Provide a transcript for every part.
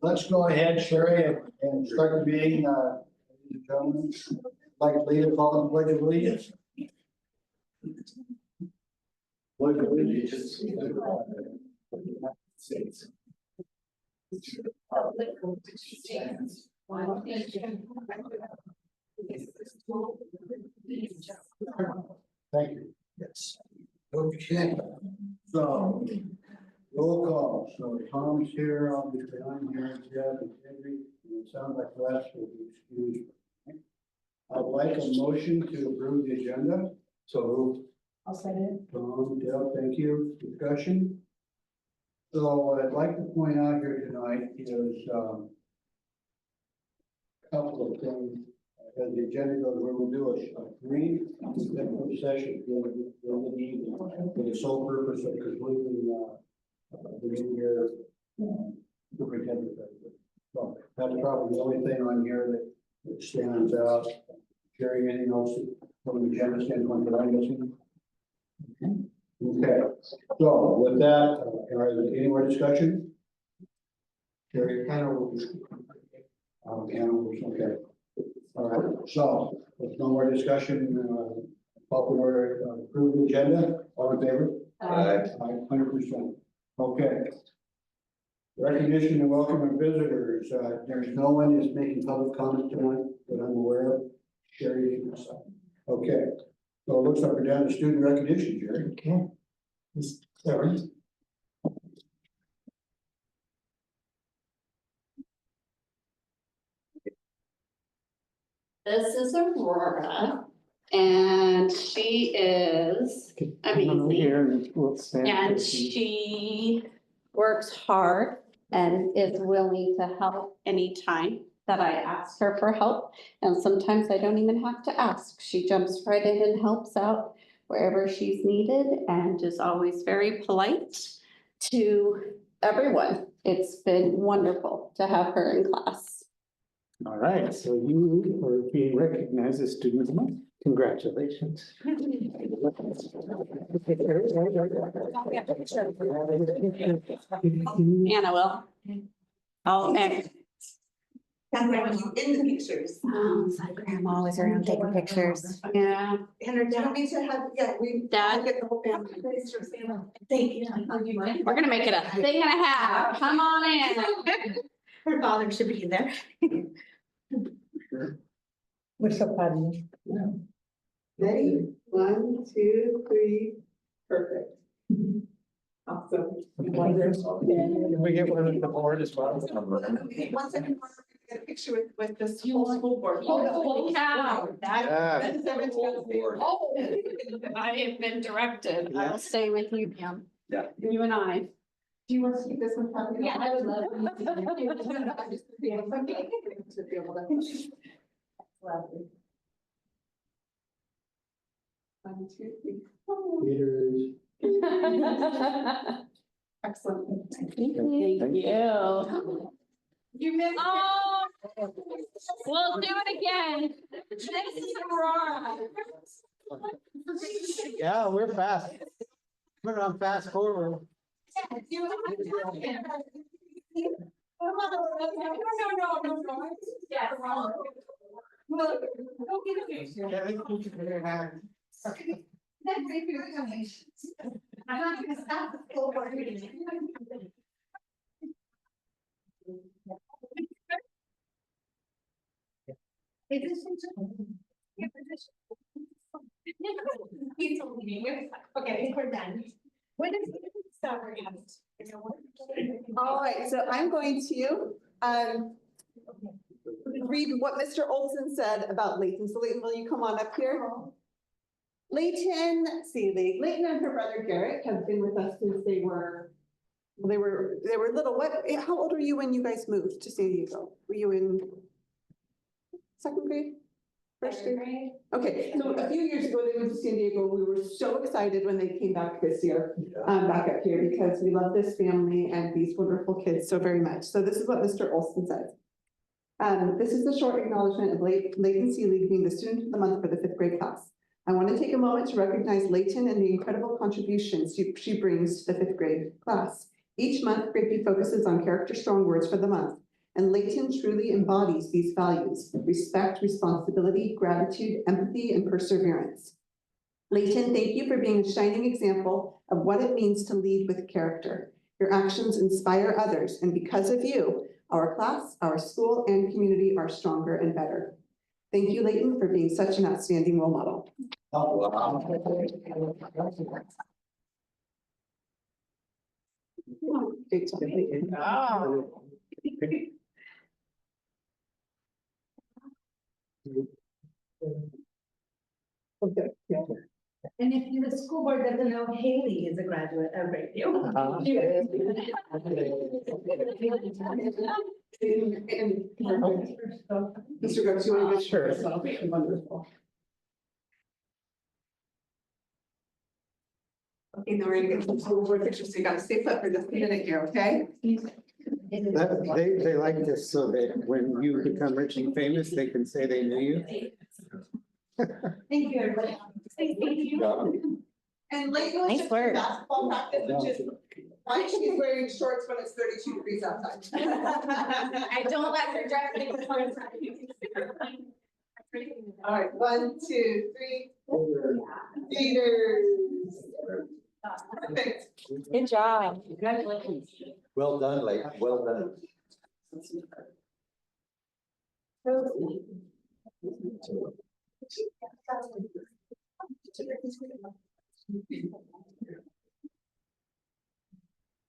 Let's go ahead, Sherry, and start the meeting. Ladies and gentlemen, I'd like to lead us all in pledge of allegiance. Pledge of allegiance to the flag of the United States. Thank you. Yes. Okay. So, roll call. So Tom's here, obviously I'm here, Jeff and Henry, and it sounds like Les will be excused. I'd like a motion to approve the agenda. So moved. I'll second Tom, Dale, thank you. Discussion. So what I'd like to point out here tonight is a couple of things. As the agenda goes, we will do a brief executive session in the evening for the sole purpose of completing the new-year superintendent. So that's probably the only thing on here that stands out. Jerry, anything else from the agenda standpoint that I'm missing? Okay, so with that, are there any more discussion? Jerry, panel. Okay. All right, so with no more discussion, call order approve the agenda. All in favor? Aye. 100%. Okay. Recognition and welcome of visitors. There's no one is making public comment tonight that I'm aware of. Sherry, okay. So it looks like we're down to student recognition, Jerry. Okay. Ms. Clarence. This is Aurora, and she is amazing. And she works hard and is willing to help anytime that I ask her for help. And sometimes I don't even have to ask. She jumps right in and helps out wherever she's needed and is always very polite to everyone. It's been wonderful to have her in class. All right, so you are being recognized as student of the month. Congratulations. Anna will. Oh, and. That's why when you in the pictures. Oh, it's like grandma always around taking pictures. Yeah. And her dad needs to have, we. Dad? Get the whole family. Thank you. We're gonna make it a thing and a half. Come on in. Her father should be in there. We're so proud of you. Ready? 1, 2, 3. Perfect. Awesome. Can we get one of the board as well? Okay, 1 second. Get a picture with this whole school board. Holy cow. That is everyone's gonna see. Oh, I have been directed. I will stay with you, Pam. Yeah. You and I. Do you want to keep this one? Yeah, I would love I just be able to. Lovely. 1, 2, 3. Leaders. Excellent. Thank you. You missed. Oh, we'll do it again. This is Aurora. Yeah, we're fast. We're on fast forward. No. Yeah, wrong. Well, don't get a picture. That's great for your donations. I'm not gonna stop the school board meeting. Okay, we're done. When is the stop All right, so I'm going to read what Mr. Olson said about Layton. So Layton, will you come on up here? Layton Seelig, Layton and her brother Garrett have been with us since they were little. How old were you when you guys moved to San Diego? Were you in second grade? First grade? Okay, so a few years ago, they moved to San Diego. We were so excited when they came back this year, back up here, because we love this family and these wonderful kids so very much. So this is what Mr. Olson says. This is the short acknowledgement of Layton Seelig being the student of the month for the 5th grade class. I want to take a moment to recognize Layton and the incredible contributions she brings to the 5th grade class. Each month, Grapeview focuses on character strong words for the month, and Layton truly embodies these values: respect, responsibility, gratitude, empathy, and perseverance. Layton, thank you for being a shining example of what it means to lead with character. Your actions inspire others, and because of you, our class, our school, and community are stronger and better. Thank you, Layton, for being such an outstanding role model. Oh, wow. Great job, Layton. Okay, yeah. And if the school board doesn't know, Haley is a graduate of Grapeview. Mr. Grubbs, you want to go? Sure. Wonderful. Okay, now we're gonna get some school board pictures, so you gotta stay put for just a minute here, okay? They like this so that when you become rich and famous, they can say they knew you. Thank you, everybody. Thank you. And Layton was Nice just work. basketball practice, which is why she's wearing shorts when it's 32 degrees outside. I don't let her drive me. All right, 1, 2, 3. Leaders. Perfect. Good job. Congratulations. Well done, Layton, well done.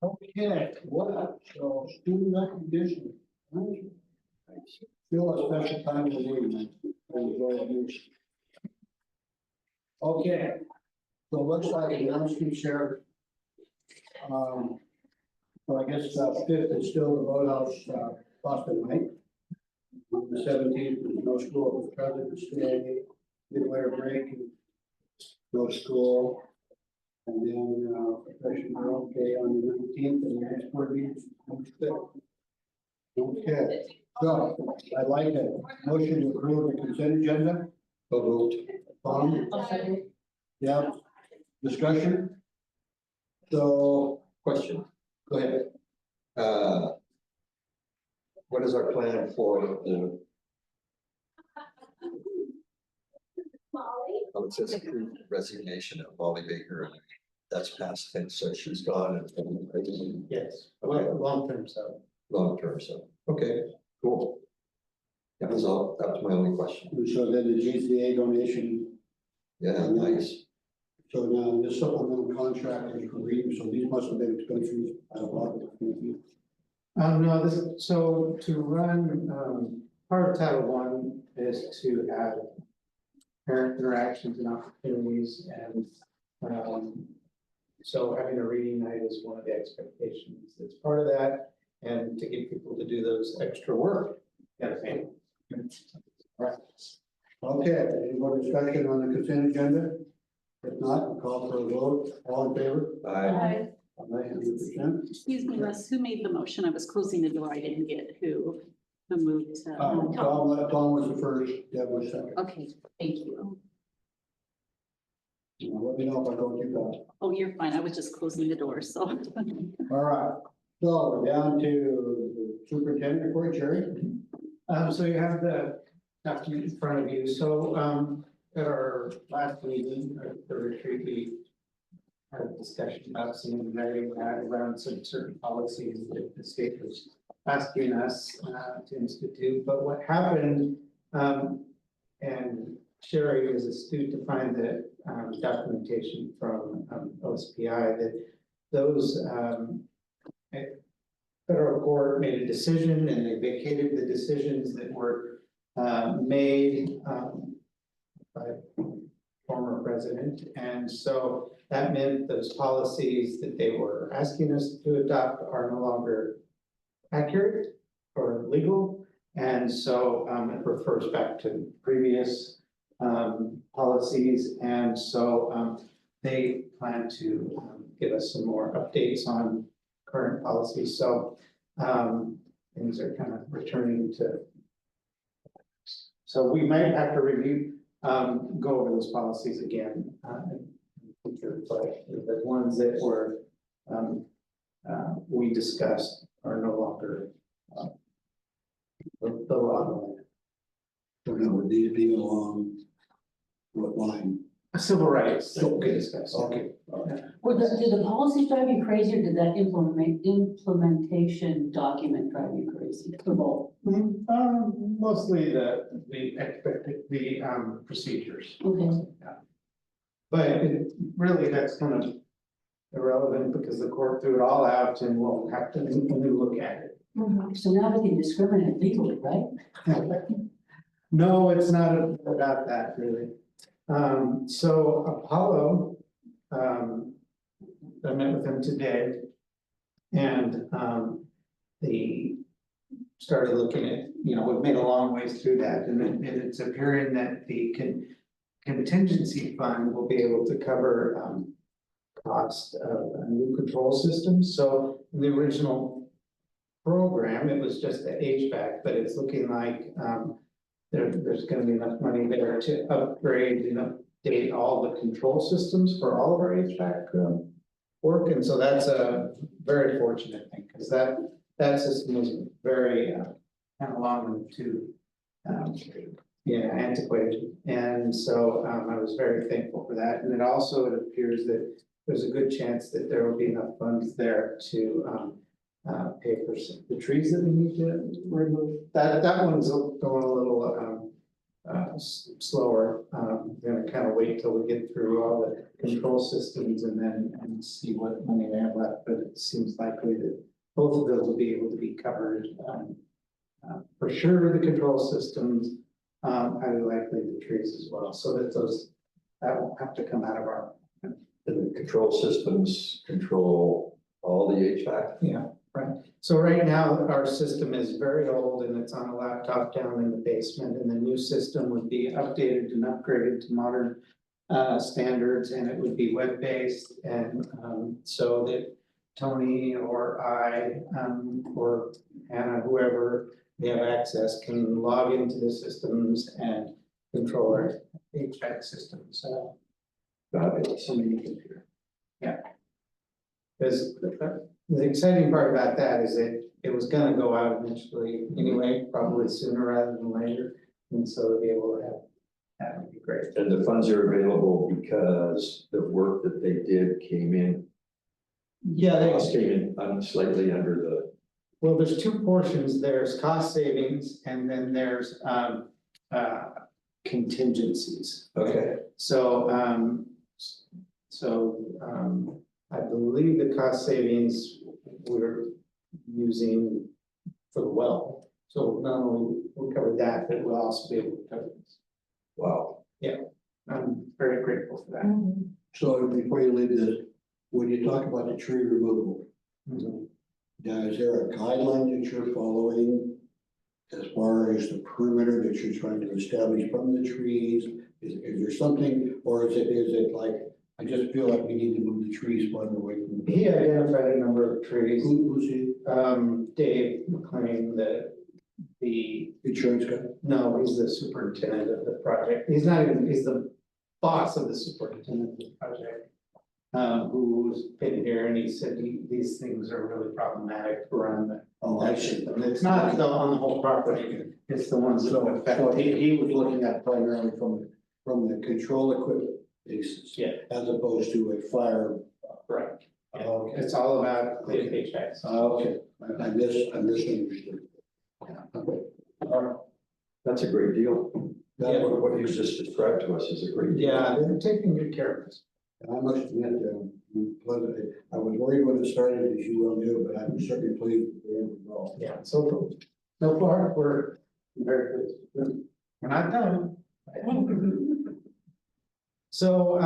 Okay, what, so student recognition. Still a special time of the week. Okay, so it looks like announcements here. So I guess 5th is still the Boathouse Boston night. On the 17th, there's no school with President's Day, midwinter break, and no school. And then freshman girl day on the 19th, and the next board meeting on the 5th. Okay, so I'd like a motion to approve the consent agenda. So moved. Tom? Yeah, discussion? So, Question, go ahead. what is our plan for the? Oh, it says approved resignation of Molly Baker, and that's past tense, so she's gone and Yes, well, long term, so. long term, so, okay, cool. That was all, that was my only question. So then the GCA donation, Yeah, nice. so now this supplemental contract is for reading, so these must have been expenses out of our. No, so to run, part of Title One is to have parent interactions and opportunities, and so having a reading night is one of the expectations. It's part of that, and to get people to do those extra work. Gotta pay. Right. Okay, any more discussion on the consent agenda? If not, I'll call for a vote, all in favor? I, 100%. Excuse me, Les, who made the motion? I was closing the door. I didn't get who moved to. Tom was the first, Deb was second. Okay, thank you. Let me know if I go too fast. Oh, you're fine. I was just closing the door, so. All right, so we're down to the superintendent report, Jerry. So you have the document in front of you. So, at our last meeting, the retreat, we had a discussion about some of the writing around some certain policies that the state was asking us to institute. But what happened, and Sherry was astute to find the documentation from OSPI that those federal court made a decision, and they vacated the decisions that were made by former president. And so that meant those policies that they were asking us to adopt are no longer accurate or legal. And so it refers back to previous policies. And so they plan to give us some more updates on current policies. So things are kind of returning to. So we might have to review go over those policies again, in the future, but the ones that were, we discussed are no longer, the law. So now would these be along what line? Civil rights, that we discussed. Okay. Well, did the policies drive you crazy, or did that implementation document drive you crazy? Or both? Mostly the procedures. Okay. But it really, that's kind of irrelevant because the court threw it all out and we'll have to look at it. So now we can discriminate legally, right? No, it's not about that really. So Apollo, I met with him today. And they started looking at, we've made a long ways through that, and it's appearing that the contingency fund will be able to cover cost of a new control system. So in the original program, it was just the HVAC, but it's looking like there's gonna be enough money there to upgrade and update all the control systems for all of our HVAC work. And so that's a very fortunate thing, because that system was very kind of long to antiquated. And so I was very thankful for that. And it also, it appears that there's a good chance that there will be enough funds there to pay for the trees that we need to remove. That one's going a little slower. I'm gonna kind of wait till we get through all the control systems and see what money they have left, but it seems likely that both of those will be able to be covered. For sure, the control systems, highly likely the trees as well, so that won't have to come out of our. And the control systems control all the HVAC? Yeah, right. So right now, our system is very old and it's on a laptop down in the basement, and the new system would be updated and upgraded to modern standards, and it would be web-based, and so that Tony or I, or Hannah, whoever they have access, can log into the systems and control our HVAC systems. So many computer. Yeah. Because the exciting part about that is that it was gonna go out eventually anyway, probably sooner rather than later. And so to be able to have, that would be great. And the funds are available because the work that they did came in. Yeah, Cost came in slightly under the. well, there's two portions. There's cost savings and then there's contingencies. Okay. So I believe the cost savings we're using for the well. So not only we'll cover that, but we'll also be able to cover this. Wow. I'm very grateful for that. So before you leave this, when you talk about the tree removal, now is there a guideline that you're following as far as the perimeter that you're trying to establish from the trees? Is there something, or is it like, I just feel like we need to move the trees farther away from the. He identified a number of trees. Who's he? Dave McLean, the Insurance guy? no, he's the superintendent of the project. He's not even, he's the boss of the superintendent of the project. Who's been here, and he said these things are really problematic around the. Oh, I see. And it's not on the whole property, it's the ones that So affect. he was looking at primarily from the control equipment basis. Yeah. As opposed to a fire. Right. Yeah. Okay. It's all about the HVAC. Okay, I misunderstood. Okay. All right. That's a great deal. That's What you just described to us is a great deal. Yeah, they're taking good care of us. And I must admit, I was worried when it started, as you well knew, but I'm certainly pleased with the end result. Yeah, so far, we're very pleased. We're not done. So,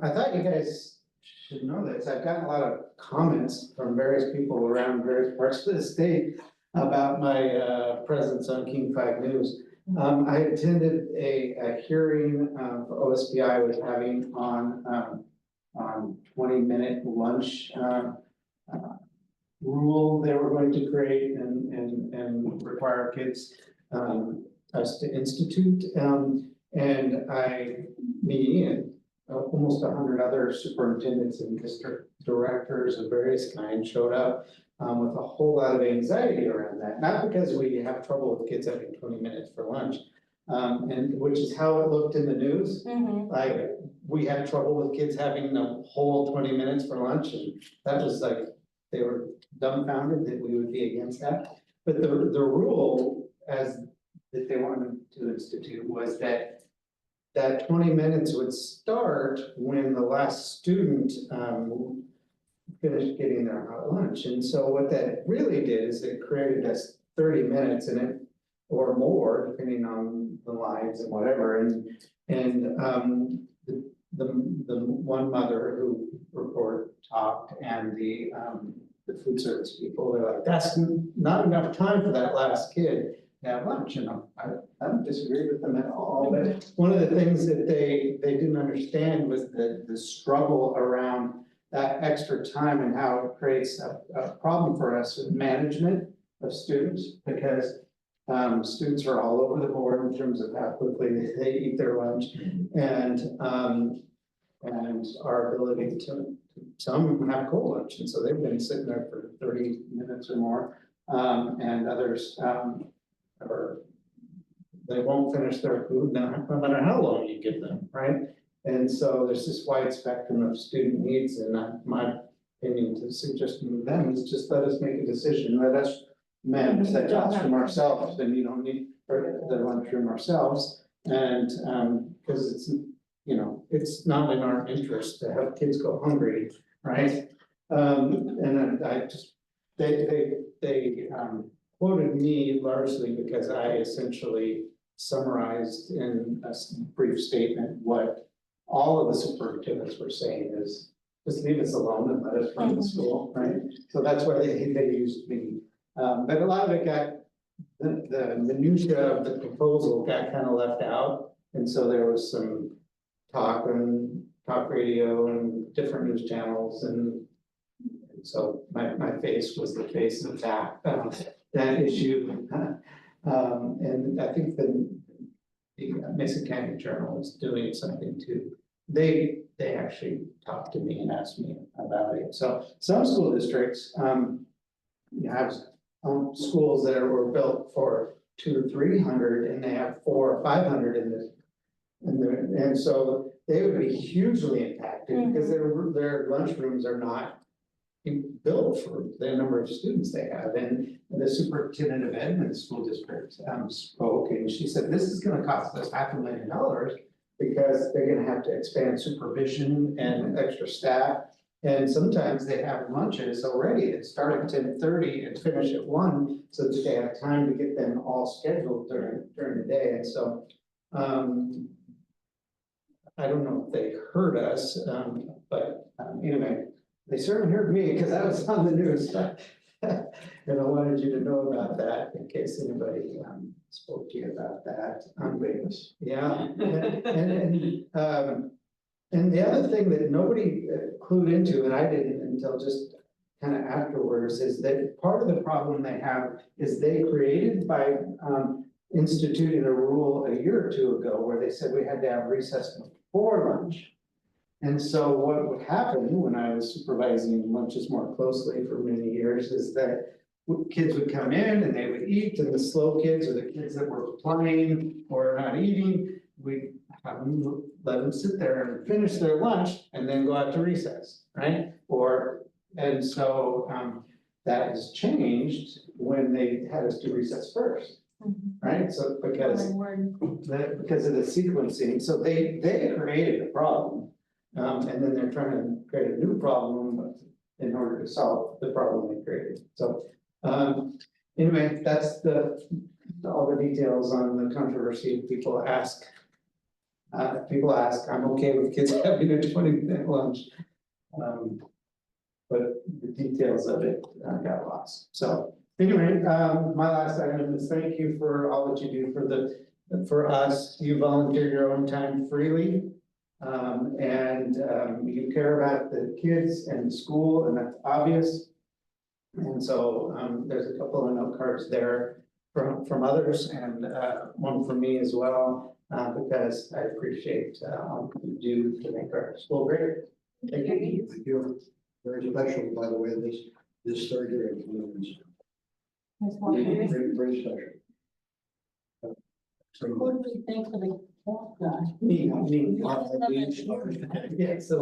I thought you guys should know this. I've gotten a lot of comments from various people around various parts of the state about my presence on King 5 News. I attended a hearing OSPI was having on 20-minute lunch rule they were going to create and require kids us to institute. And me and almost 100 other superintendents and district directors of various kinds showed up with a whole lot of anxiety around that. Not because we have trouble with kids having 20 minutes for lunch, and which is how it looked in the news. Like, we had trouble with kids having the whole 20 minutes for lunch, and that was like, they were dumbfounded that we would be against that. But the rule that they wanted to institute was that 20 minutes would start when the last student finished getting their hot lunch. And so what that really did is it created us 30 minutes in it or more, depending on the lines and whatever. And the one mother who talked and the food service people, they're like, that's not enough time for that last kid to have lunch. And I don't disagree with them at all. But one of the things that they didn't understand was the struggle around that extra time and how it creates a problem for us with management of students, because students are all over the board in terms of how quickly they eat their lunch, and our ability to, some have cold lunch, and so they've been sitting there for 30 minutes or more, and others they won't finish their food no matter how long you give them, right? And so there's this wide spectrum of student needs, and my opinion to suggest to them is just let us make a decision, let us manage that classroom ourselves, and you don't need the lunchroom ourselves. And because it's, you know, it's not in our interest to have kids go hungry, right? And I just, they quoted me largely because I essentially summarized in a brief statement what all of the superintendents were saying is, just leave us alone and let us run the school, right? So that's why they used me. But a lot of it got, the minutia of the proposal got kind of left out. And so there was some talk and talk radio and different news channels. And so my face was the face of that issue. And I think the Mason County Journal is doing something too. They actually talked to me and asked me about it. So some school districts have schools that were built for 200 or 300, and they have 400 or 500 in this. And so they would be hugely impacted because their lunchrooms are not built for the number of students they have. And the superintendent of Edmond School District spoke, and she said, this is going to cost us $500,000 because they're going to have to expand supervision and extra staff. And sometimes they have lunches already that start at 10:30 and finish at 1, so that they have time to get them all scheduled during the day. And so I don't know if they heard us, but anyway, they certainly heard me because I was on the news. And I wanted you to know about that in case anybody spoke to you about that. Yeah. And the other thing that nobody clued into, and I didn't until just kind of afterwards, is that part of the problem they have is they created by instituting a rule a year or two ago where they said we had to have recess before lunch. And so what would happen when I was supervising lunches more closely for many years is that kids would come in and they would eat, and the slow kids or the kids that were playing or not eating, we'd have them, let them sit there and finish their lunch and then go out to recess, right? And so that has changed when they had us do recess first, right? So because of the sequencing, so they created a problem. And then they're trying to create a new problem in order to solve the problem they created. So anyway, that's all the details on the controversy. People ask, I'm okay with kids having a 20-minute lunch. But the details of it got lost. So anyway, my last item is thank you for all that you do for us. You volunteer your own time freely. And you care about the kids and the school, and that's obvious. And so there's a couple of note cards there from others and, one from me as well, because I appreciate, all you do to make our school great. Thank you. Thank you. Very special, by the way, this third year. Very special. What do you think of the fourth guy? Me. Yeah, so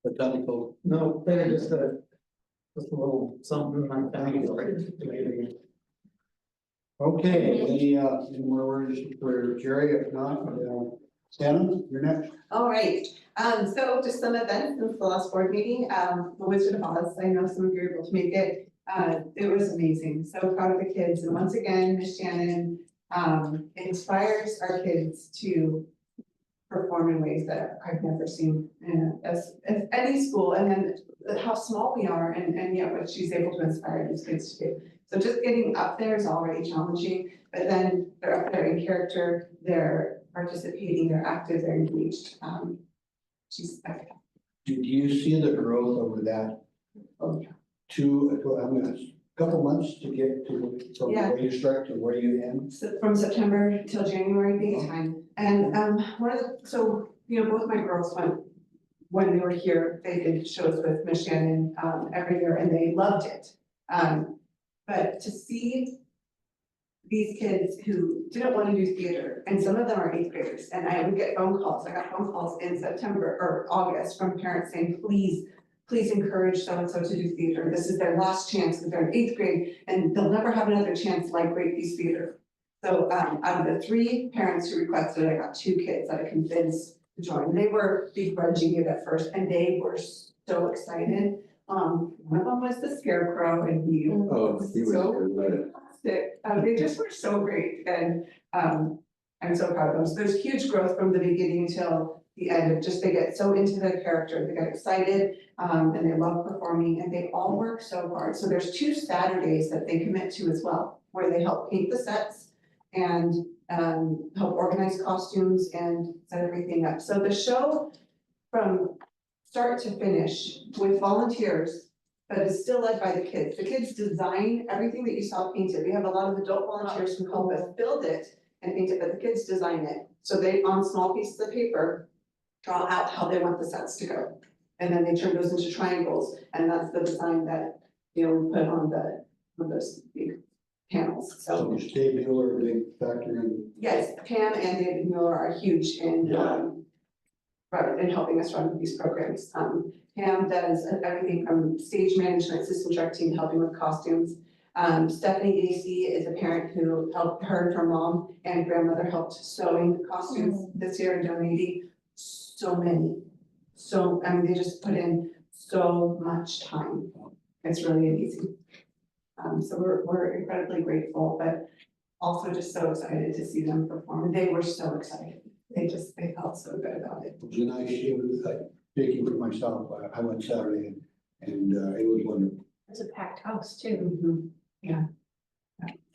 the technical. No, they're just a little something like that. Okay, any more words for Jerry? If not, Shannon, you're next. All right, so just some events since the last board meeting, the Wizard of Oz, I know some of you were able to make it. It was amazing, so proud of the kids, and once again, Miss Shannon, inspires our kids to perform in ways that I've never seen, as any school, and then how small we are, and yet what she's able to inspire these kids to do. So just getting up there is already challenging, but then they're up there in character, they're participating, they're active, they're engaged. She's, Do you see the growth over that? Couple months to get to, from Yeah. where you start to where you end? So from September till January, big time. And so, both my girls went, when they were here, they did shows with Miss Shannon every year and they loved it. But to see these kids who didn't want to do theater, and some of them are 8th graders, and I would get phone calls, I got phone calls in September or August from parents saying, please encourage so-and-so to do theater. This is their last chance because they're in 8th grade and they'll never have another chance like Grapeview Theater. So out of the 3 parents who requested, I got 2 kids that I convinced to join. They were begrudging it at first and they were so excited. One of them was the Scarecrow and he was so fantastic. They just were so great and I'm so proud of them. So there's huge growth from the beginning till the end of just, they get so into their character, they get excited, and they love performing, and they all work so hard. So there's 2 Saturdays that they commit to as well, where they help paint the sets and help organize costumes and set everything up. So the show from start to finish with volunteers, but is still led by the kids. The kids design everything that you saw painted. We have a lot of adult volunteers who help us build it and paint it, but the kids design it. So they, on small pieces of paper, draw out how they want the sets to go. And then they turn those into triangles, and that's the design that, we put on those big panels, so. So Dave Mueller, a big factor in. Yes, Pam and David Mueller are huge in, in helping us run these programs. Pam does everything from stage management, assistant directing, helping with costumes. Stephanie Dacey is a parent who helped her mom and grandmother helped sewing the costumes this year and donating so many. So, they just put in so much time. It's really amazing. So we're incredibly grateful, but also just so excited to see them perform. They were so excited. They felt so good about it. It was a nice, it was like, speaking for myself, I went Saturday and it was wonderful. It's a packed house too.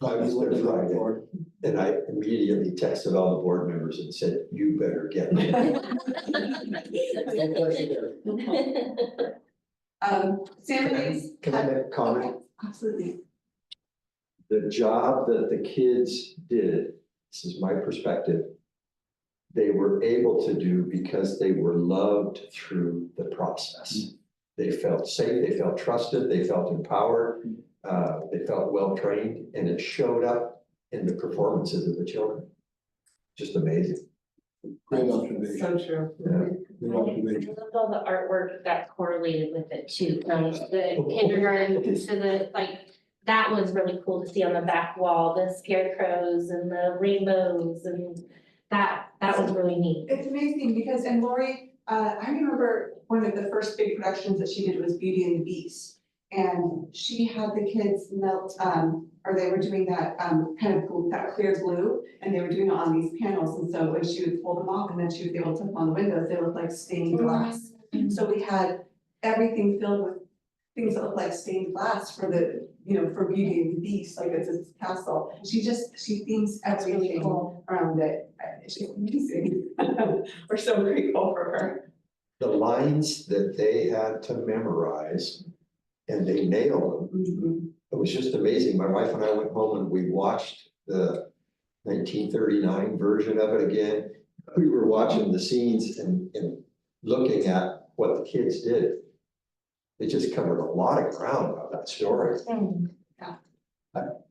So I was looking forward. And I immediately texted all the board members and said, you better get it. San Luis. Can I make a comment? Absolutely. The job that the kids did, this is my perspective, they were able to do because they were loved through the process. They felt safe, they felt trusted, they felt empowered, they felt well-trained, and it showed up in the performances of the children. Just amazing. Great observation. So true. Great observation. loved all the artwork that correlated with it too, from the kindergarten to the, that was really cool to see on the back wall, the scarecrows and the rainbows and that was really neat. It's amazing because, and Lori, I remember one of the first big productions that she did was Beauty and the Beast. And she had the kids melt, or they were doing that kind of glue, that clear glue, and they were doing it on these panels. And so when she would pull them off and then she would be able to put on the windows, they looked like stained glass. So we had everything filled with things that look like stained glass for the, for Beauty and the Beast, like it's a castle. She themes everything around it. She's amazing. We're so grateful for her. The lines that they had to memorize, and they nailed them, it was just amazing. My wife and I went home and we watched the 1939 version of it again. We were watching the scenes and looking at what the kids did. They just covered a lot of ground of that story.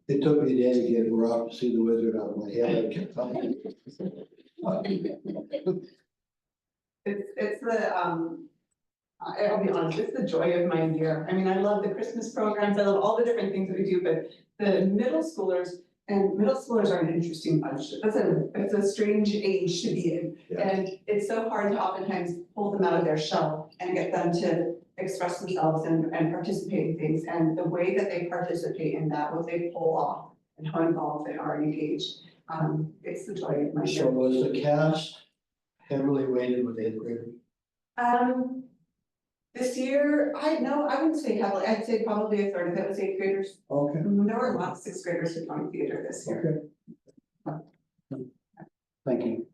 It took me a day to get Rob to see the wizard out of my head. I kept telling It's the, I'll be honest, it's the joy of my year. I mean, I love the Christmas programs, I love all the different things that we do, but the middle schoolers are an interesting bunch. It's a strange age to be in. Yeah. And it's so hard to oftentimes pull them out of their shell and get them to express themselves and participate in things. And the way that they participate in that, what they pull off and how involved they are and engaged, it's the joy of my year. So was the cast heavily weighted with eighth graders? This year, I wouldn't say heavily, I'd say probably a third of it was eighth graders. Okay, There were a lot of sixth graders who joined theater this year. okay. Thank you.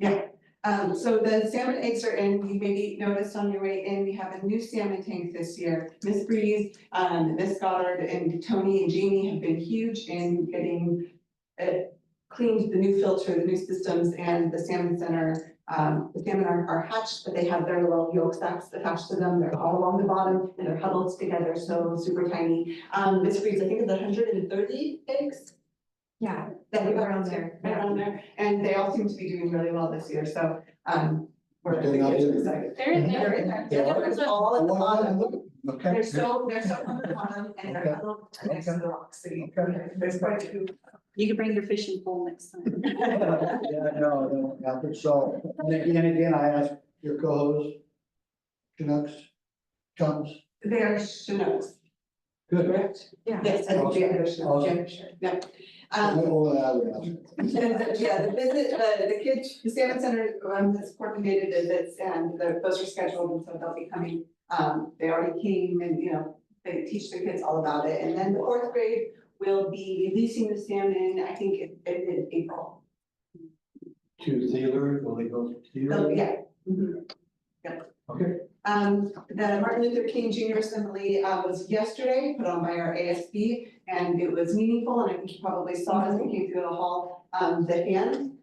So the salmon eggs are in, you maybe noticed on your way in, we have a new salmon tank this year. Miss Breeze, Miss Goddard and Tony and Jamie have been huge in getting cleaned the new filter, the new systems, and the salmon center. The salmon are hatched, but they have their little yolk sacs attached to them. They're all along the bottom and they're huddled together, so super tiny. Miss Breeze, I think it's 130 eggs. Yeah, That we got around there. around there, and they all seem to be doing really well this year, so, we're They're not in. excited. They're in there. They're in there. They are? They're all at the bottom. Okay. They're so on the bottom and they're Okay. huddled next to the rocks, so you, Okay. there's quite a few. You can bring your fishing pole next time. Yeah, no, happen. So, and again, I asked your co-host, Chinooks, chums, They are Chinooks, good. correct? Yeah. Yes, I think they are Chinooks, Awesome. yeah, sure, yeah. All that I would ask. Yeah, the visit, the kids, the salmon center, has coordinated visits and those are scheduled, and so they'll be coming. They already came and, they teach the kids all about it, and then the fourth grade will be releasing the salmon, I think in April. To Theater, will they go to So, Theater? yeah. Mhm. Okay. The Martin Luther King Junior Assembly, was yesterday, put on by our ASB, and it was meaningful, and I think you probably saw as we came through the hall, the hand.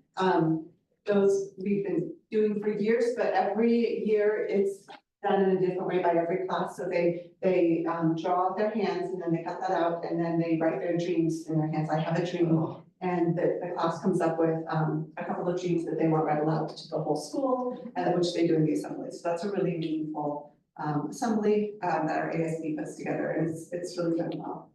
Those we've been doing for years, but every year it's done in a different way by every class, so they draw their hands, and then they cut that out, and then they write their dreams in their hands. I have a dream. And the class comes up with a couple of dreams that they want read aloud to the whole school, which they do in the assembly. So that's a really meaningful assembly that our ASB puts together, and it's really done well.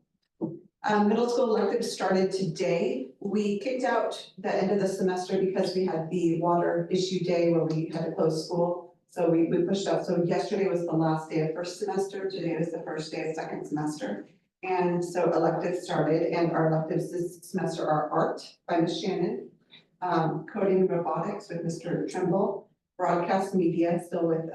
Middle school electives started today. We kicked out the end of the semester because we had the water issue day where we had to close school. So we pushed out. So yesterday was the last day of first semester. Today was the first day of second semester. And so electives started, and our electives this semester are art by Ms. Shannon, coding and robotics with Mr. Trimble, broadcast media still with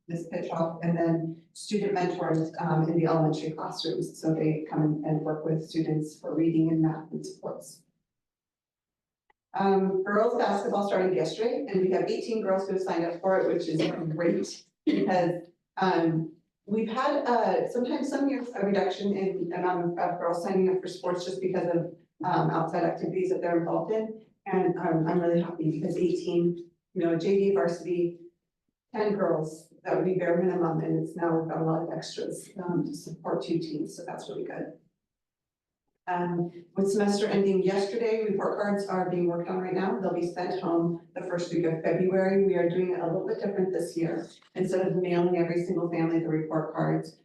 Ms. Pitchoff, and then student mentors in the elementary classrooms. So they come and work with students for reading and math and supports. Girls basketball started yesterday, and we have 18 girls who have signed up for it, which is great because we've had sometimes some years a reduction in amount of girls signing up for sports just because of outside activities that they're involved in. And I'm really happy because 18, JV varsity, 10 girls, that would be bare minimum, and it's now we've got a lot of extras to support 2 teams, so that's really good. With semester ending yesterday, report cards are being worked on right now. They'll be sent home the first week of February. We are doing it a little bit different this year. Instead of mailing every single family the report cards,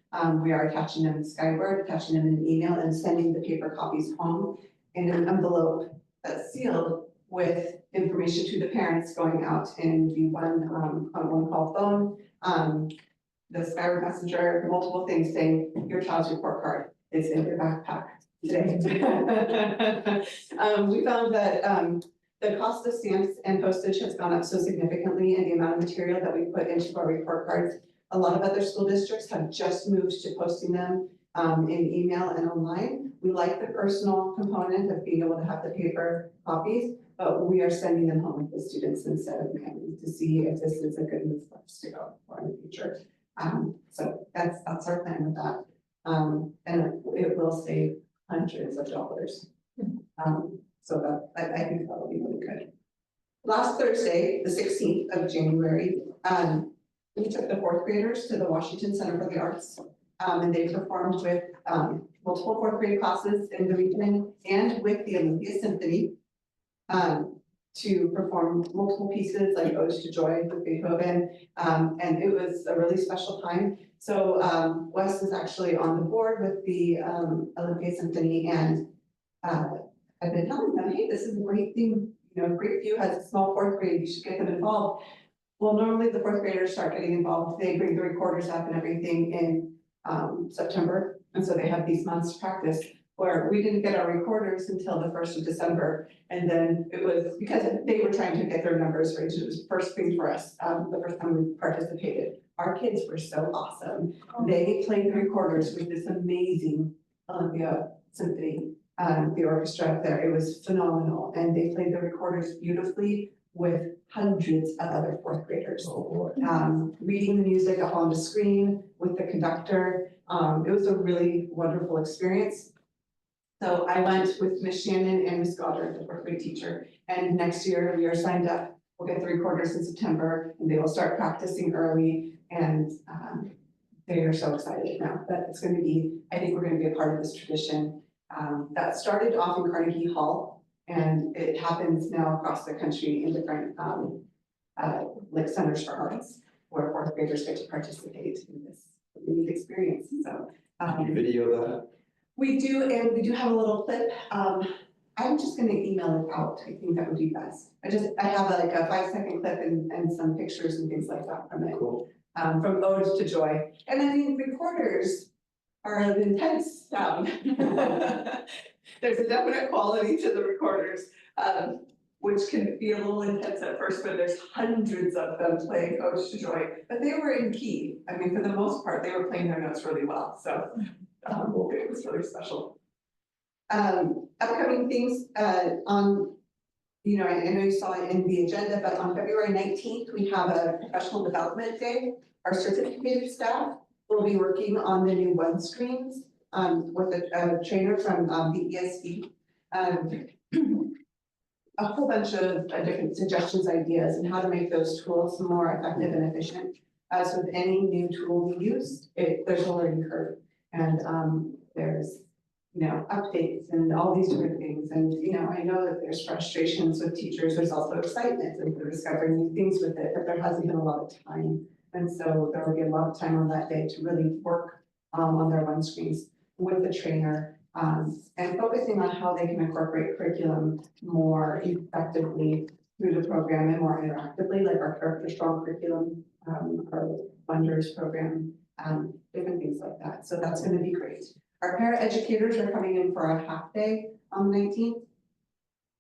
we are attaching them in Skyward, attaching them in an email, and sending the paper copies home in an envelope that's sealed with information to the parents going out in the one call phone, the Skyward Messenger, multiple things saying your child's report card is in your backpack today. We found that the cost of stamps and postage has gone up so significantly, and the amount of material that we put into our report cards. A lot of other school districts have just moved to posting them in email and online. We like the personal component of being able to have the paper copies, but we are sending them home with the students instead of mailing to see if this is a good move for us to go for in the future. So that's our plan with that. And it will save hundreds of dollars. So that, I think that'll be really good. Last Thursday, the 16th of January, we took the fourth graders to the Washington Center for the Arts. And they performed with, multiple fourth grade classes in the region and with the Olympia Symphony. To perform multiple pieces like Ode to Joy with Beethoven. And it was a really special time. So, Wes is actually on the board with the, Olympia Symphony, and, I've been telling them, hey, this is a great thing, you know, Grapeview has a small fourth grade, you should get them involved. Well, normally the fourth graders start getting involved, they bring the recorders up and everything in, September. And so they have these months to practice, where we didn't get our recorders until the 1st of December. And then it was because they were trying to get their numbers right, it was first thing for us, the first time we participated. Our kids were so awesome. They played the recorders with this amazing Olympia Symphony, the orchestra up there. It was phenomenal. And they played the recorders beautifully with hundreds of other fourth graders. Oh, boy. Reading the music up on the screen with the conductor. It was a really wonderful experience. So I went with Miss Shannon and Miss Goddard, the fourth grade teacher, and next year we are signed up. We'll get the recorders in September, and they will start practicing early, and they are so excited now that it's going to be, I think we're going to be a part of this tradition. That started off in Carnegie Hall, and it happens now across the country in different like centers for arts, where fourth graders get to participate in this unique experience. So Can you video that? we do, and we do have a little clip. I'm just gonna email it out. I think that would be best. I have like a 5-second clip and some pictures and things like that from it. Cool. From Ode to Joy. And I mean, recorders are an intense sound. There's a definite quality to the recorders, which can be a little intense at first, but there's hundreds of them playing Ode to Joy. But they were in key. I mean, for the most part, they were playing their notes really well. So it was really special. Upcoming things on, you know, I know you saw it in the agenda, but on February 19th, we have a professional development day. Our certificated staff will be working on the new web screens with a trainer from the ESD. A whole bunch of different suggestions, ideas, and how to make those tools more effective and efficient. As with any new tool we use, there's a learning curve, and there's, you know, updates and all these different things. And, you know, I know that there's frustrations with teachers. There's also excitement and they're discovering new things with it, but there hasn't been a lot of time. And so there will be a lot of time on that day to really work on their one screens with the trainer, and focusing on how they can incorporate curriculum more effectively through the program and more interactively, like our Character Strong curriculum, our Wonders program, different things like that. So that's going to be great. Our paraeducators are coming in for a half day on the 19th,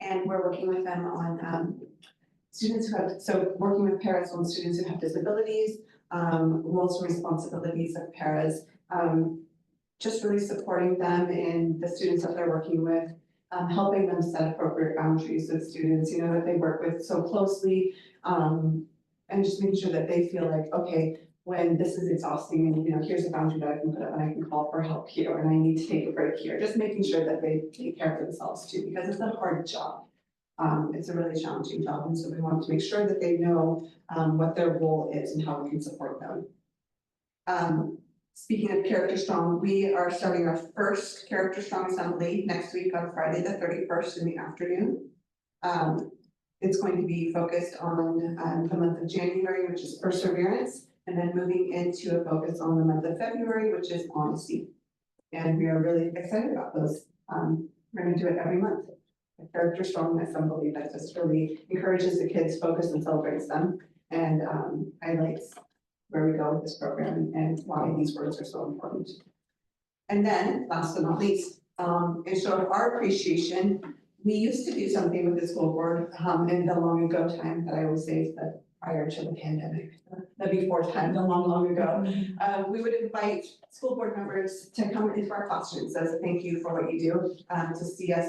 and we're working with them on students who have, so working with paras on students who have disabilities, roles and responsibilities of paras, just really supporting them in the students that they're working with, helping them set appropriate boundaries with students, you know, that they work with so closely, and just making sure that they feel like, okay, when this is exhausting and, you know, here's a boundary that I can put up and I can call for help here and I need to take a break here, just making sure that they take care of themselves too, because it's a hard job. It's a really challenging job, and so we want to make sure that they know what their role is and how we can support them. Speaking of Character Strong, we are starting our first Character Strong assembly next week on Friday, the 31st in the afternoon. It's going to be focused on the month of January, which is perseverance, and then moving into a focus on the month of February, which is honesty. And we are really excited about those. We're going to do it every month. A Character Strong assembly that just really encourages the kids, focus and celebrates them, and highlights where we go with this program and why these words are so important. And then, last but not least, in show of our appreciation, we used to do something with the school board in the long ago time that I always say is the prior to the pandemic, the before time, the long ago. We would invite school board members to come into our classrooms as a thank you for what you do, to see us,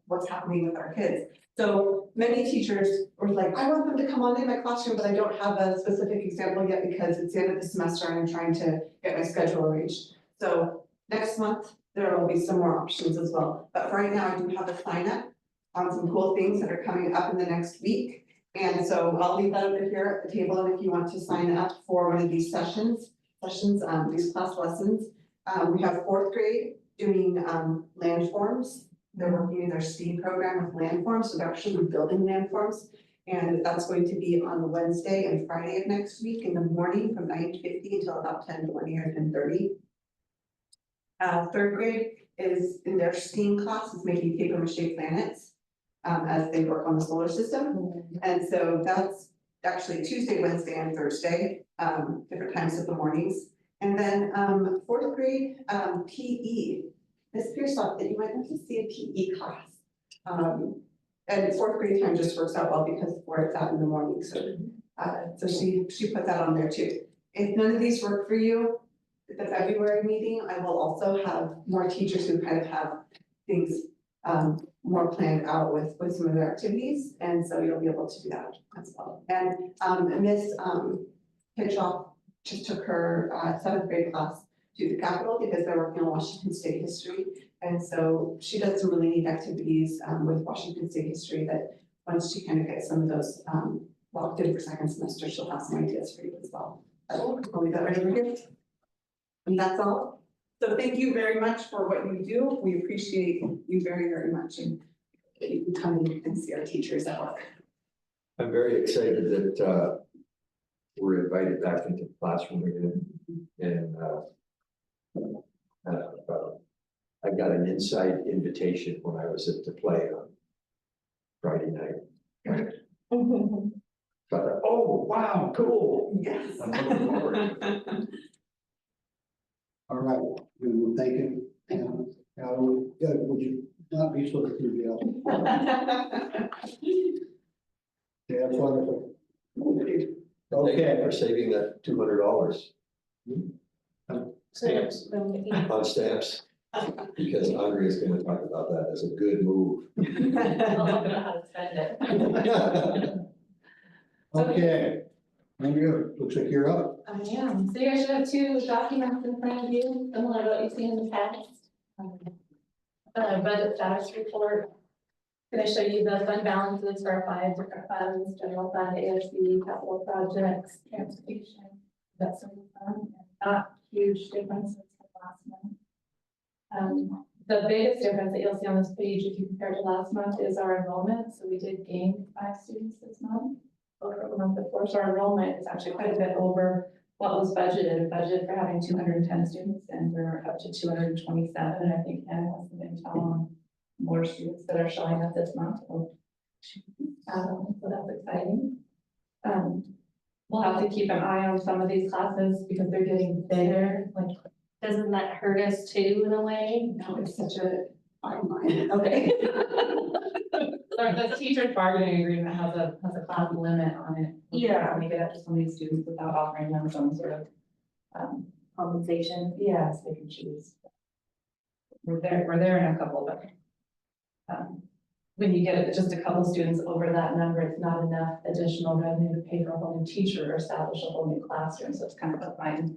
what's happening with our kids. So many teachers were like, I want them to come on in my classroom, but I don't have a specific example yet because it's the end of the semester and I'm trying to get my schedule arranged. So next month, there will be some more options as well. But for right now, I do have a sign up on some cool things that are coming up in the next week. And so I'll leave that over here at the table, and if you want to sign up for one of these sessions, these class lessons. We have fourth grade doing landforms. They're working in their STEAM program with landforms, so they're actually building landforms. And that's going to be on Wednesday and Friday of next week in the morning from 9:50 until about 10:20 or 10:30. Third grade is in their STEAM class, is making paper mache planets as they work on the solar system. And so that's actually Tuesday, Wednesday, and Thursday, different times of the mornings. And then fourth grade PE. Miss Pierce thought that you might want to see a PE class. And fourth grade time just works out well because where it's at in the morning, so she put that on there too. If none of these work for you, at the February meeting, I will also have more teachers who kind of have things more planned out with some of their activities, and so you'll be able to do that as well. And Miss Hitchcock just took her seventh grade class to the Capitol because they're working on Washington State history. And so she does some really neat activities with Washington State history that once she kind of gets some of those locked in for second semester, she'll have some ideas for you as well. I'll leave that right over here. And that's all. So thank you very much for what you do. We appreciate you very, very much, and that you can come in and see our teachers at work. I'm very excited that we're invited back into the classroom again. And I got an inside invitation when I was at the play on Friday night. Thought, oh, wow, cool. Yes. I'm looking forward to it. All right, we will thank you. Would you not be so through jail? Yeah, that's wonderful. Thank you Okay. for saving that $200 Stamps. on stamps, because Andrea is going to talk about that as a good move. I'll look at how to spend it. Okay. Andrea, looks like you're up. I am. So you guys should have two documents in front of you, similar to what you've seen in the past. Budget status report. Going to show you the fund balances for our 5 different funds: general fund, ASB, capital projects, transportation, debt service fund. Not huge differences from last month. The biggest difference that you'll see on this page, if you compare to last month, is our enrollment. So we did gain 5 students this month over the month before. So our enrollment is actually quite a bit over what was budgeted. Budgeted for having 210 students, and we're up to 227. And I think Ken has some intel on more students that are showing up this month. So that's exciting. We'll have to keep an eye on some of these classes because they're getting bigger. Like, doesn't that hurt us too in a way? No, it's such a fine line. Okay. So the teacher's bargaining agreement has a class limit on it. Yeah. When you get up to some of these students without offering them some sort of compensation. Yes, they can choose. We're there in a couple, but when you get just a couple students over that number, it's not enough additional revenue to pay for a whole new teacher or establish a whole new classroom. So it's kind of a fine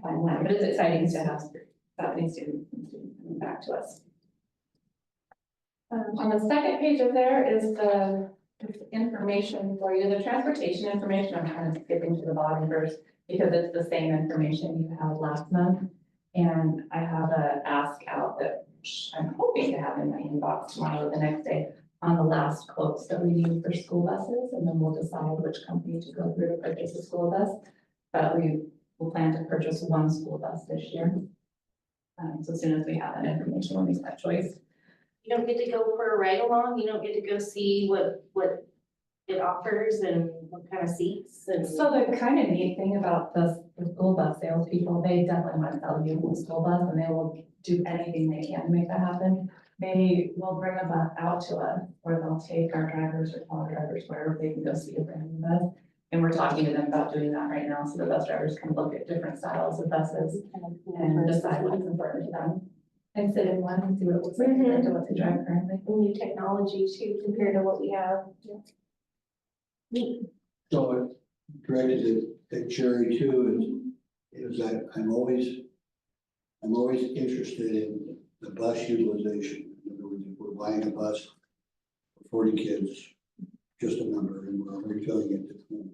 line, but it's exciting to have that many students coming back to us. On the second page of there is the information for you, the transportation information. I'm kind of skipping to the bottom first because it's the same information you had last month. And I have a ask out that I'm hoping to have in my inbox tomorrow or the next day on the last quotes that we need for school buses. And then we'll decide which company to go through to purchase a school bus. But we will plan to purchase 1 school bus this year. So as soon as we have that information, we'll make that choice. You don't get to go for a ride along, you don't get to go see what it offers and what kind of seats and. So the kind of neat thing about the school bus salespeople, they definitely want to sell you a school bus, and they will do anything they can to make that happen. They will bring a bus out to us, or they'll take our drivers or call our drivers wherever they can go see a brand new bus. And we're talking to them about doing that right now, so the bus drivers can look at different styles of buses and decide what's important to them. And sit in one and see what it looks like compared to what they drive currently. New technology too, compared to what we have. Neat. So directed at Jerry too, is that I'm always I'm always interested in the bus utilization. In other words, if we're buying a bus for 40 kids, just a number, and we're refilling it to 20.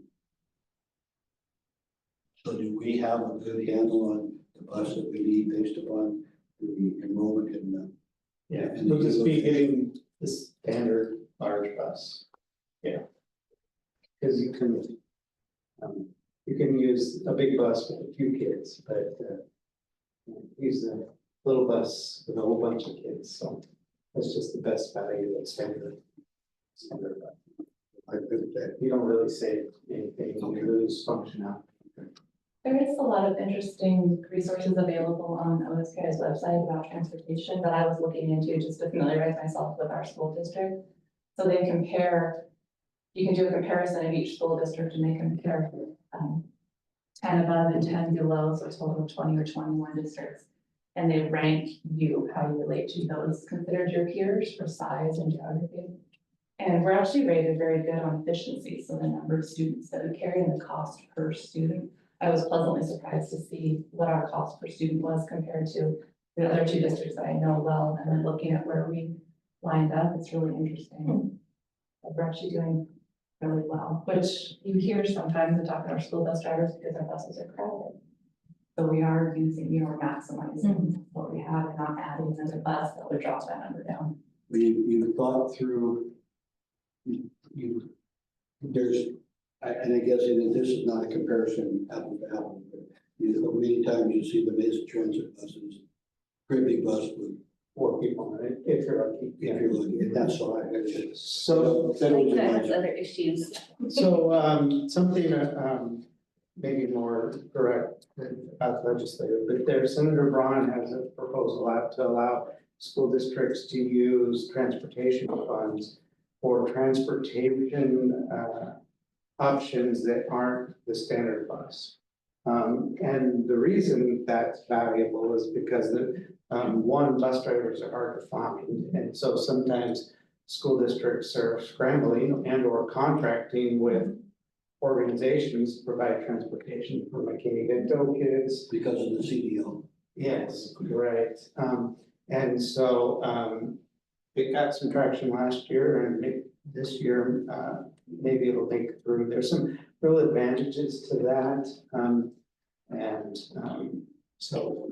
So do we have a good handle on the bus that we need based upon the enrollment in the? Yeah, And we'll just be utilization. getting the standard large bus. Yeah. Cause you can use a big bus with a few kids, but, use a little bus with a whole bunch of kids, so that's just the best value of standard. Standard bus. I think that You don't really save anything, you lose functionality. There is a lot of interesting resources available on OSK's website about transportation that I was looking into just to familiarize myself with our school district. So they compare, you can do a comparison of each school district and they compare 10 above and 10 below, so a total of 20 or 21 districts. And they rank you, how you relate to those considered your peers for size and geography. And we're actually rated very good on efficiency, so the number of students that we carry and the cost per student. I was pleasantly surprised to see what our cost per student was compared to the other two districts that I know well, and then looking at where we lined up, it's really interesting. But we're actually doing really well, which you hear sometimes in talking to our school bus drivers because our buses are crowded. So we are using, we're maximizing what we have and not adding another bus that would drop that number down. you thought through, there's, and I guess this is not a comparison apple to apple, but many times you see the Mesa Transit buses, great big bus with 4 people in it, if you're lucky. if you're looking at that side. It's just- So, that was That my- has other issues. something, maybe more correct about legislative, but there, Senator Braun has a proposal out to allow school districts to use transportation funds for transportation, options that aren't the standard bus. And the reason that's valuable is because one, bus drivers are hard to find, and so sometimes school districts are scrambling and or contracting with organizations to provide transportation for McKinney-Vento kids. Because of the CDL. Yes, right. And so, it got some traction last year and this year, maybe it'll make through. There's some real advantages to that. So,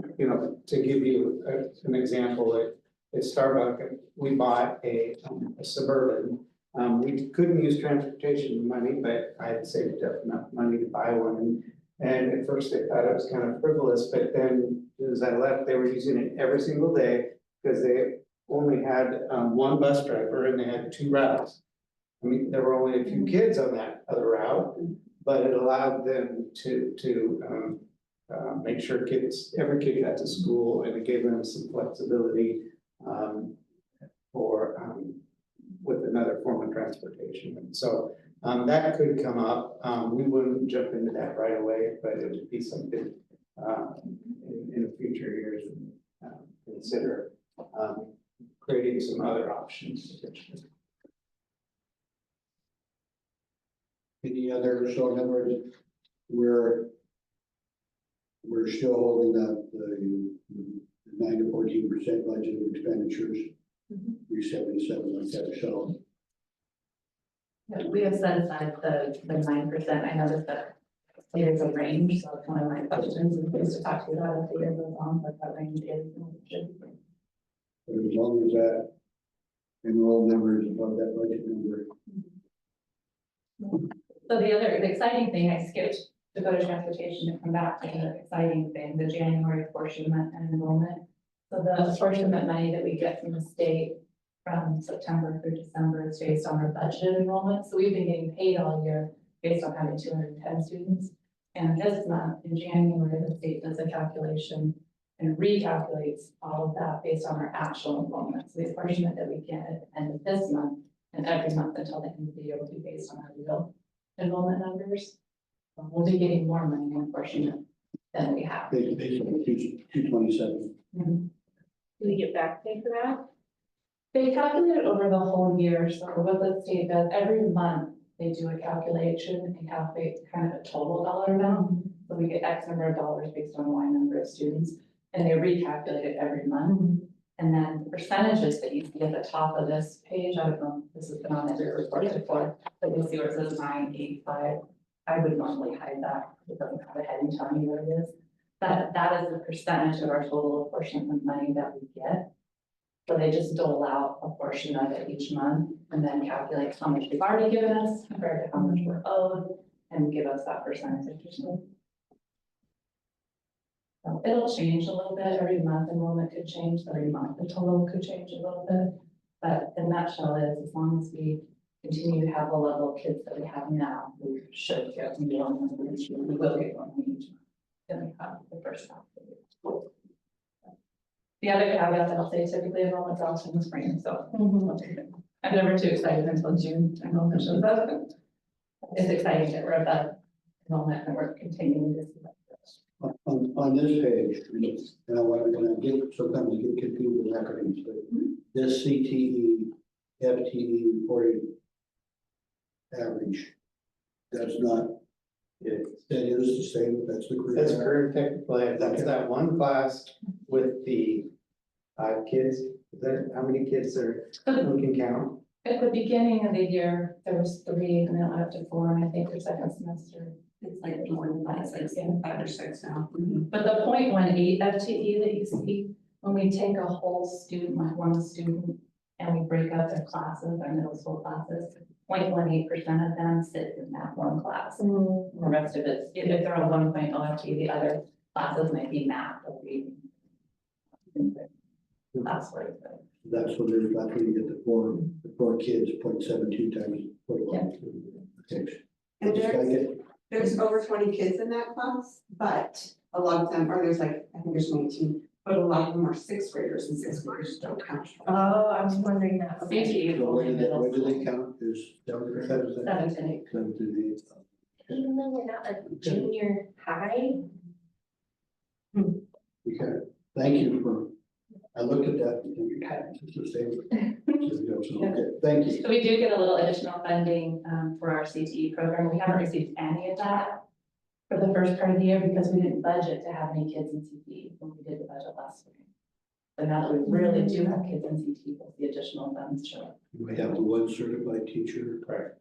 to give you an example, at Starbucks, we bought a Suburban. We couldn't use transportation money, but I had saved up enough money to buy one. And at first they thought it was kind of frivolous, but then as I left, they were using it every single day because they only had one bus driver and they had 2 routes. I mean, there were only a few kids on that other route, but it allowed them to make sure every kid got to school, and it gave them some flexibility with another form of transportation. And so that could come up. We wouldn't jump into that right away, but it would be something in future years consider creating some other options potentially. Any other, so in other words, we're still holding up the 9 to 14% budget of expenditures, 377 like that, so. Yeah, we have set aside the 9%. I noticed that there's a range, so it's one of my questions, and please to talk to you about as the year goes on, but that range is. and it should be. But as long as that enrolled number is above that budget number. So the exciting thing, I skipped to go to transportation to come back to the exciting thing, the January apportionment and enrollment. So the apportionment money that we get from the state from September through December is based on our budget enrollment. So we've been getting paid all year based on having 210 students. And this month in January, the state does a calculation and recalculates all of that based on our actual enrollment. So the apportionment that we get at the end of this month and every month until the end of the year will be based on our real enrollment numbers. We'll be getting more money in apportionment than we have. Basically, 227. Do we get back pay for that? They calculate it over the whole year, so what the state does, every month, they do a calculation and calculate kind of a total dollar amount. So we get X number of dollars based on Y number of students. and they recalculate it every month. And then percentages that you see at the top of this page, I don't know, if this has been on every report before, but you'll see where it says 985. I would normally hide that, it doesn't have a heading telling you what it is. That is the percentage of our total apportionment money that we get. So they just dole out a portion of it each month and then calculate how much they've already given us compared to how much we're owed and give us that percentage. So it'll change a little bit every month, enrollment could change, every month the total could change a little bit. But the nutshell is, as long as we continue to have the level of kids that we have now, we should get one each year. We will get one each month. Then we have the first half of the year. The other caveat that I'll say, typically enrollment's also in the spring, so I'm never too excited until June enrollment shows up. It's exciting that we're at that enrollment and we're continuing to see that. On this page, and I want to get, sometimes I get confused with acronyms, but this CTE, FTE reporting average, that's not, that is the same, that's the. That's career technical ed, that's that one class with the 5 kids, is that, how many kids are, who can count? At the beginning of the year, there was 3 and then it went up to 4, and I think their second semester. It's like more than that, it's like 5 or 6 now. But the 0.18 FTE that you see, when we take a whole student, like one student, and we break up their classes, our middle school classes, 0.18% of them sit in that one class. The rest of it, if they're a 1.0 FTE, the other classes might be math or reading. That's what it's. That's what there's, that's where you get the four kids, 0.72 times. And there's over 20 kids in that class, but a lot of them, or there's like, I think there's 19, but a lot of them are 6th graders and 6th graders don't count. Oh, I was wondering that. CTE. So what do they count, is 70%? 7 to 8. 7 to 8. Even though we're not a junior high. Okay, thank you for, I looked at that, and think, God, it's the same. Okay, thank you. So we do get a little additional funding for our CTE program. We haven't received any of that for the first part of the year because we didn't budget to have any kids in CTE when we did the budget last spring. So now that we really do have kids in CTE, we'll see additional funds show up. We have the one certified teacher. Correct.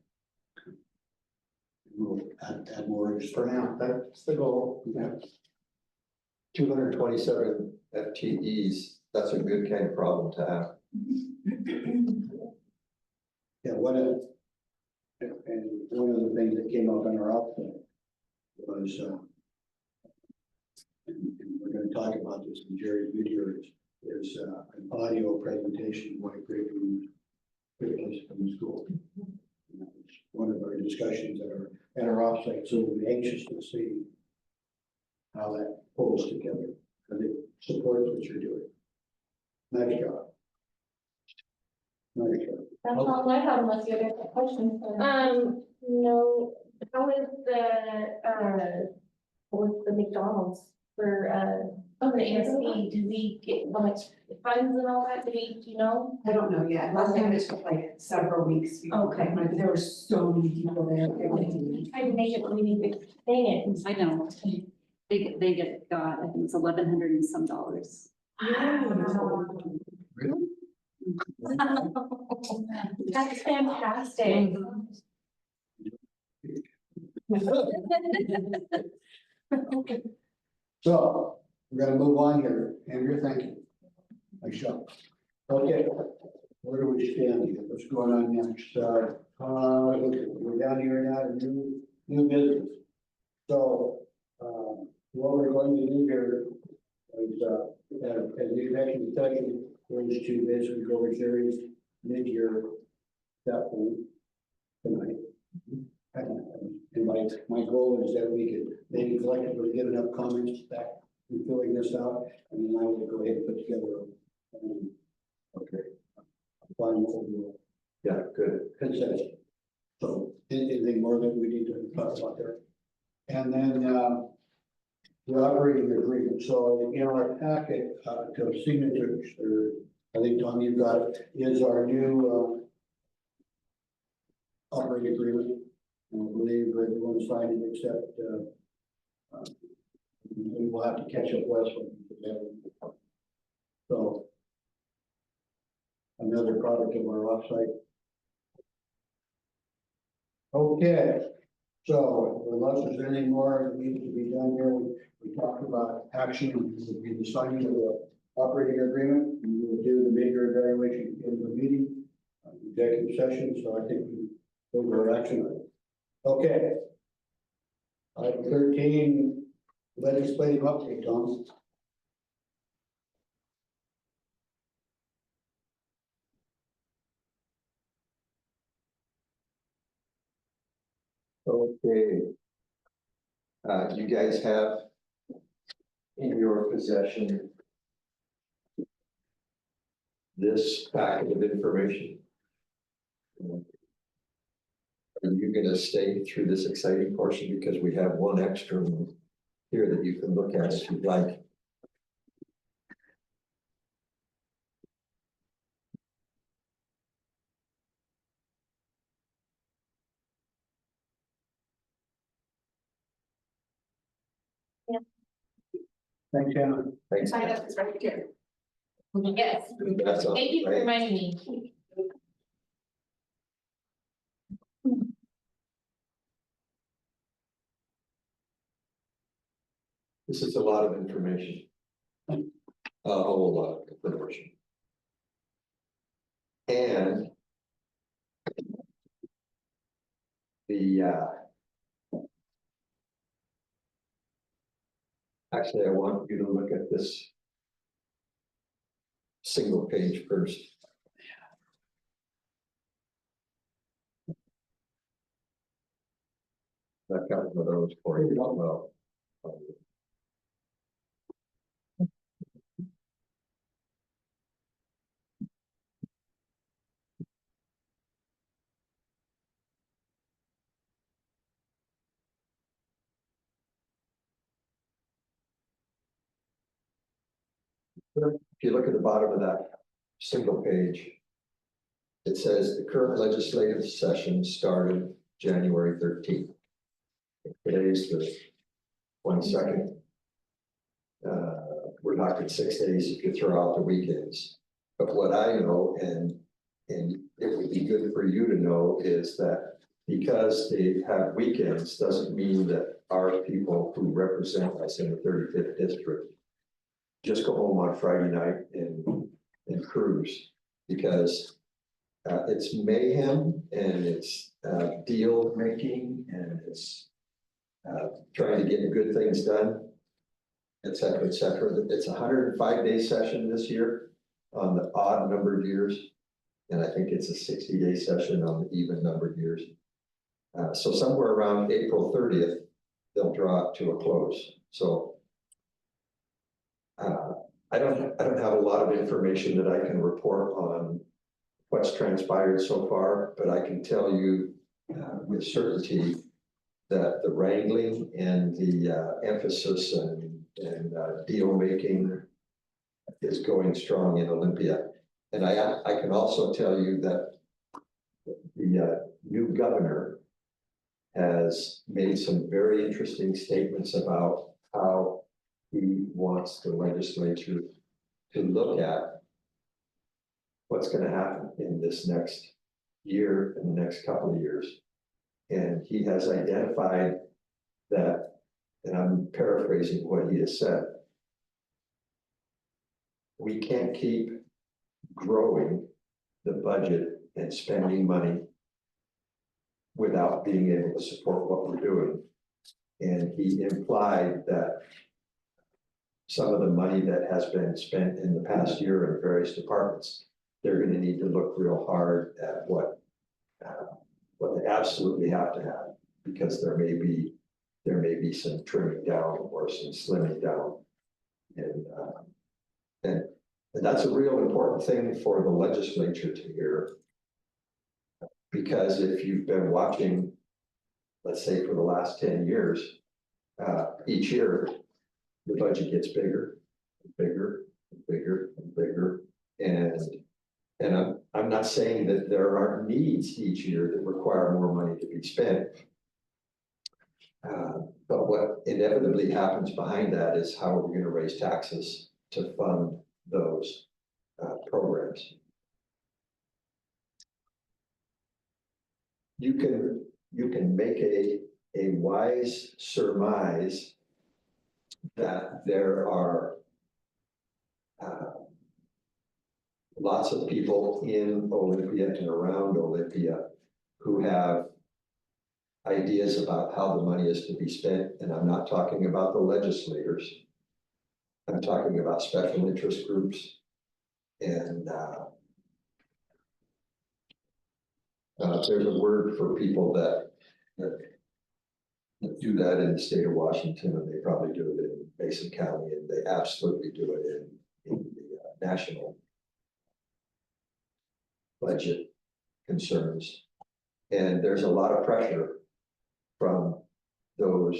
We'll add more just For now, that's the goal. Yeah. 227 FTEs, that's a good kind of problem to have. Yeah, one of the things that came up on our output was, and we're gonna talk about this in Jerry's video, is an audio presentation of what Grapeview is from the school. And that was one of our discussions at our offsite, so we're anxious to see how that pulls together, because it supports what you're doing. Nice job. Nice job. That's all I have unless you have any questions. No, how is with the McDonald's for, the ASB, do we get how much funds and all that, do you know? I don't know yet. Last time it took like several weeks. Okay. Like, there were so many people there. Trying to make it really big, dang it. I know, they get, God, I think it's $1,100 and some dollars. That's fantastic. So, we're gonna move on here. Andrea, thank you. Nice job. Okay, where do we stand here? What's going on next? We're down here now, new business. So, what we're going to do here is, as the executive session, we're just to basically go over Jerry's mid-year step one tonight. And my goal is that we could maybe collectively get enough comments back and filling this out, and then I will go ahead and put together a final overall Yeah, good. consensus. So anything more that we need to talk about there? And then the operating agreement. So in our packet to signatures, or I think Tom, you've got it, is our new operating agreement. And I believe everyone signed it except We will have to catch up west when we have. So. Another product of our offsite. Okay, so unless there's anything more that needs to be done here, we talked about action, would be the signing of the operating agreement. We will do the major evaluation at the end of the meeting, executive session, so I think those are action items. Okay. Item 13, legislative update, Tom. Okay. You guys have in your possession this packet of information. Are you gonna stay through this exciting portion, because we have one extra one here that you can look at if you'd like. Thanks, Hannah. Thanks. Sign up is right here. Yes, That's all thank you for right. reminding me. This is a lot of information. A whole lot of information. And the actually, I want you to look at this single page first. I've got one of those for you as well. If you look at the bottom of that single page, it says the current legislative session started January 13th. Today's the 22nd. We're talking 6 days if you throw out the weekends. But what I know, and it would be good for you to know, is that because they have weekends doesn't mean that our people who represent us in the 35th district just go home on Friday night and cruise, because it's mayhem and it's deal making and it's trying to get good things done, et cetera, et cetera. It's a 105-day session this year on the odd numbered years. And I think it's a 60-day session on the even numbered years. So somewhere around April 30th, they'll draw it to a close. So I don't have a lot of information that I can report on what's transpired so far, but I can tell you with certainty that the wrangling and the emphasis and deal making is going strong in Olympia. And I can also tell you that the new governor has made some very interesting statements about how he wants the legislature to look at what's going to happen in this next year and the next couple of years. And he has identified that, and I'm paraphrasing what he has said, we can't keep growing the budget and spending money without being able to support what we're doing. And he implied that some of the money that has been spent in the past year in various departments, they're going to need to look real hard at what they absolutely have to have, because there may be some trimming down or some slimming down. And that's a real important thing for the legislature to hear. Because if you've been watching, let's say for the last 10 years, each year, the budget gets bigger, and bigger, and bigger, and bigger. And I'm not saying that there aren't needs each year that require more money to be spent. But what inevitably happens behind that is how are we gonna raise taxes to fund those programs? You can make a wise surmise that there are lots of people in Olympia and around Olympia who have ideas about how the money is to be spent, and I'm not talking about the legislators. I'm talking about special interest groups and there's a word for people that do that in the state of Washington, and they probably do it in Mason County, and they absolutely do it in the national budget concerns. And there's a lot of pressure from those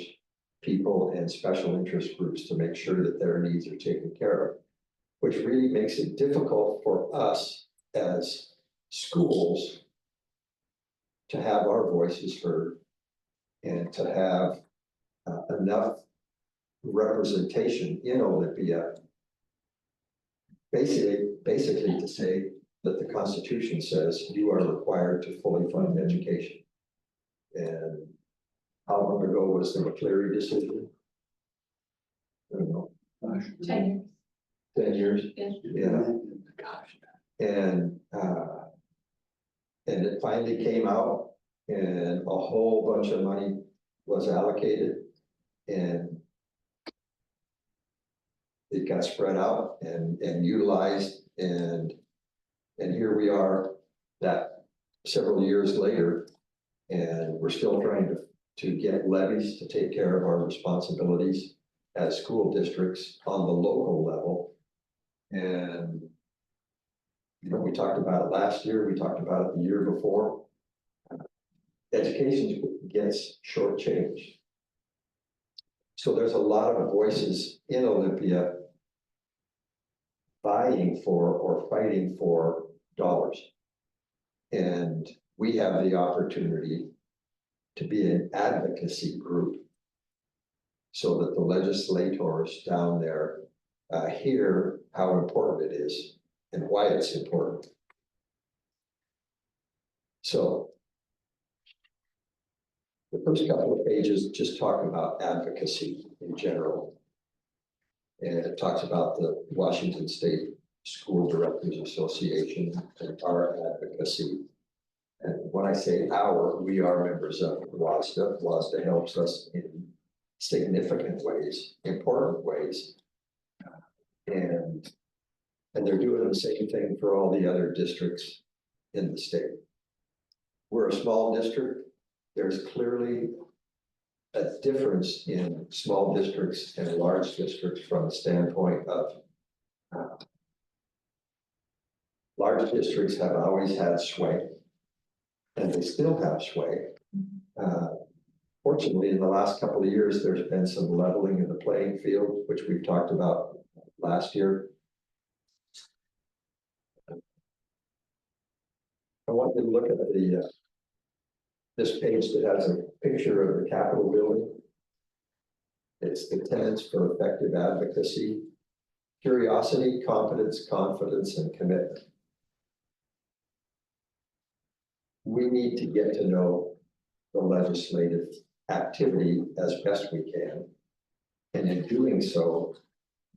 people and special interest groups to make sure that their needs are taken care of, which really makes it difficult for us as schools to have our voices heard and to have enough representation in Olympia, basically to say that the Constitution says you are required to fully fund education. And how long ago was the McCleary decision? I don't know. 10 years. 10 years? Yes. Yeah. And it finally came out and a whole bunch of money was allocated and it got spread out and utilized and here we are that several years later and we're still trying to get levies to take care of our responsibilities as school districts on the local level. And you know, we talked about it last year, we talked about it the year before. Education gets shortchanged. So there's a lot of voices in Olympia vying for or fighting for dollars. And we have the opportunity to be an advocacy group so that the legislators down there hear how important it is and why it's important. So the first couple of pages just talk about advocacy in general. And it talks about the Washington State School Directors Association and our advocacy. And when I say our, we are members of WASDA. WASDA helps us in significant ways, important ways. And they're doing the same thing for all the other districts in the state. We're a small district. There's clearly a difference in small districts and large districts from the standpoint of large districts have always had sway, and they still have sway. Fortunately, in the last couple of years, there's been some leveling of the playing field, which we've talked about last year. I want you to look at this page that has a picture of the Capitol building. It's the tenets for effective advocacy: curiosity, competence, confidence, and commitment. We need to get to know the legislative activity as best we can. And in doing so,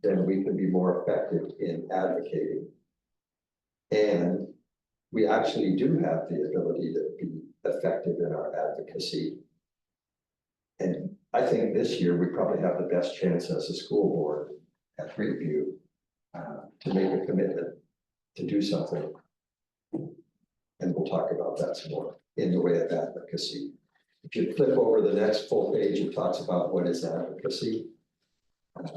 then we can be more effective in advocating. And we actually do have the ability to be effective in our advocacy. And I think this year we probably have the best chance as a school board at Grapeview to make a commitment to do something. And we'll talk about that some more in the way of advocacy. If you flip over the next full page, it talks about what is advocacy.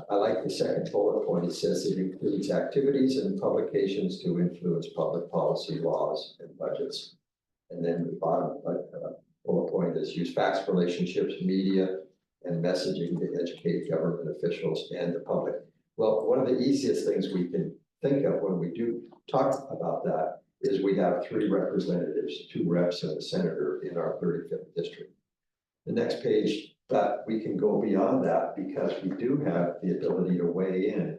I like the second bullet point. It says it includes activities and publications to influence public policy, laws, and budgets. And then the bottom bullet point is use facts, relationships, media, and messaging to educate government officials and the public. Well, one of the easiest things we can think of when we do talk about that is we have 3 representatives, 2 reps and a senator in our 35th district. the next page, but we can go beyond that because we do have the ability to weigh in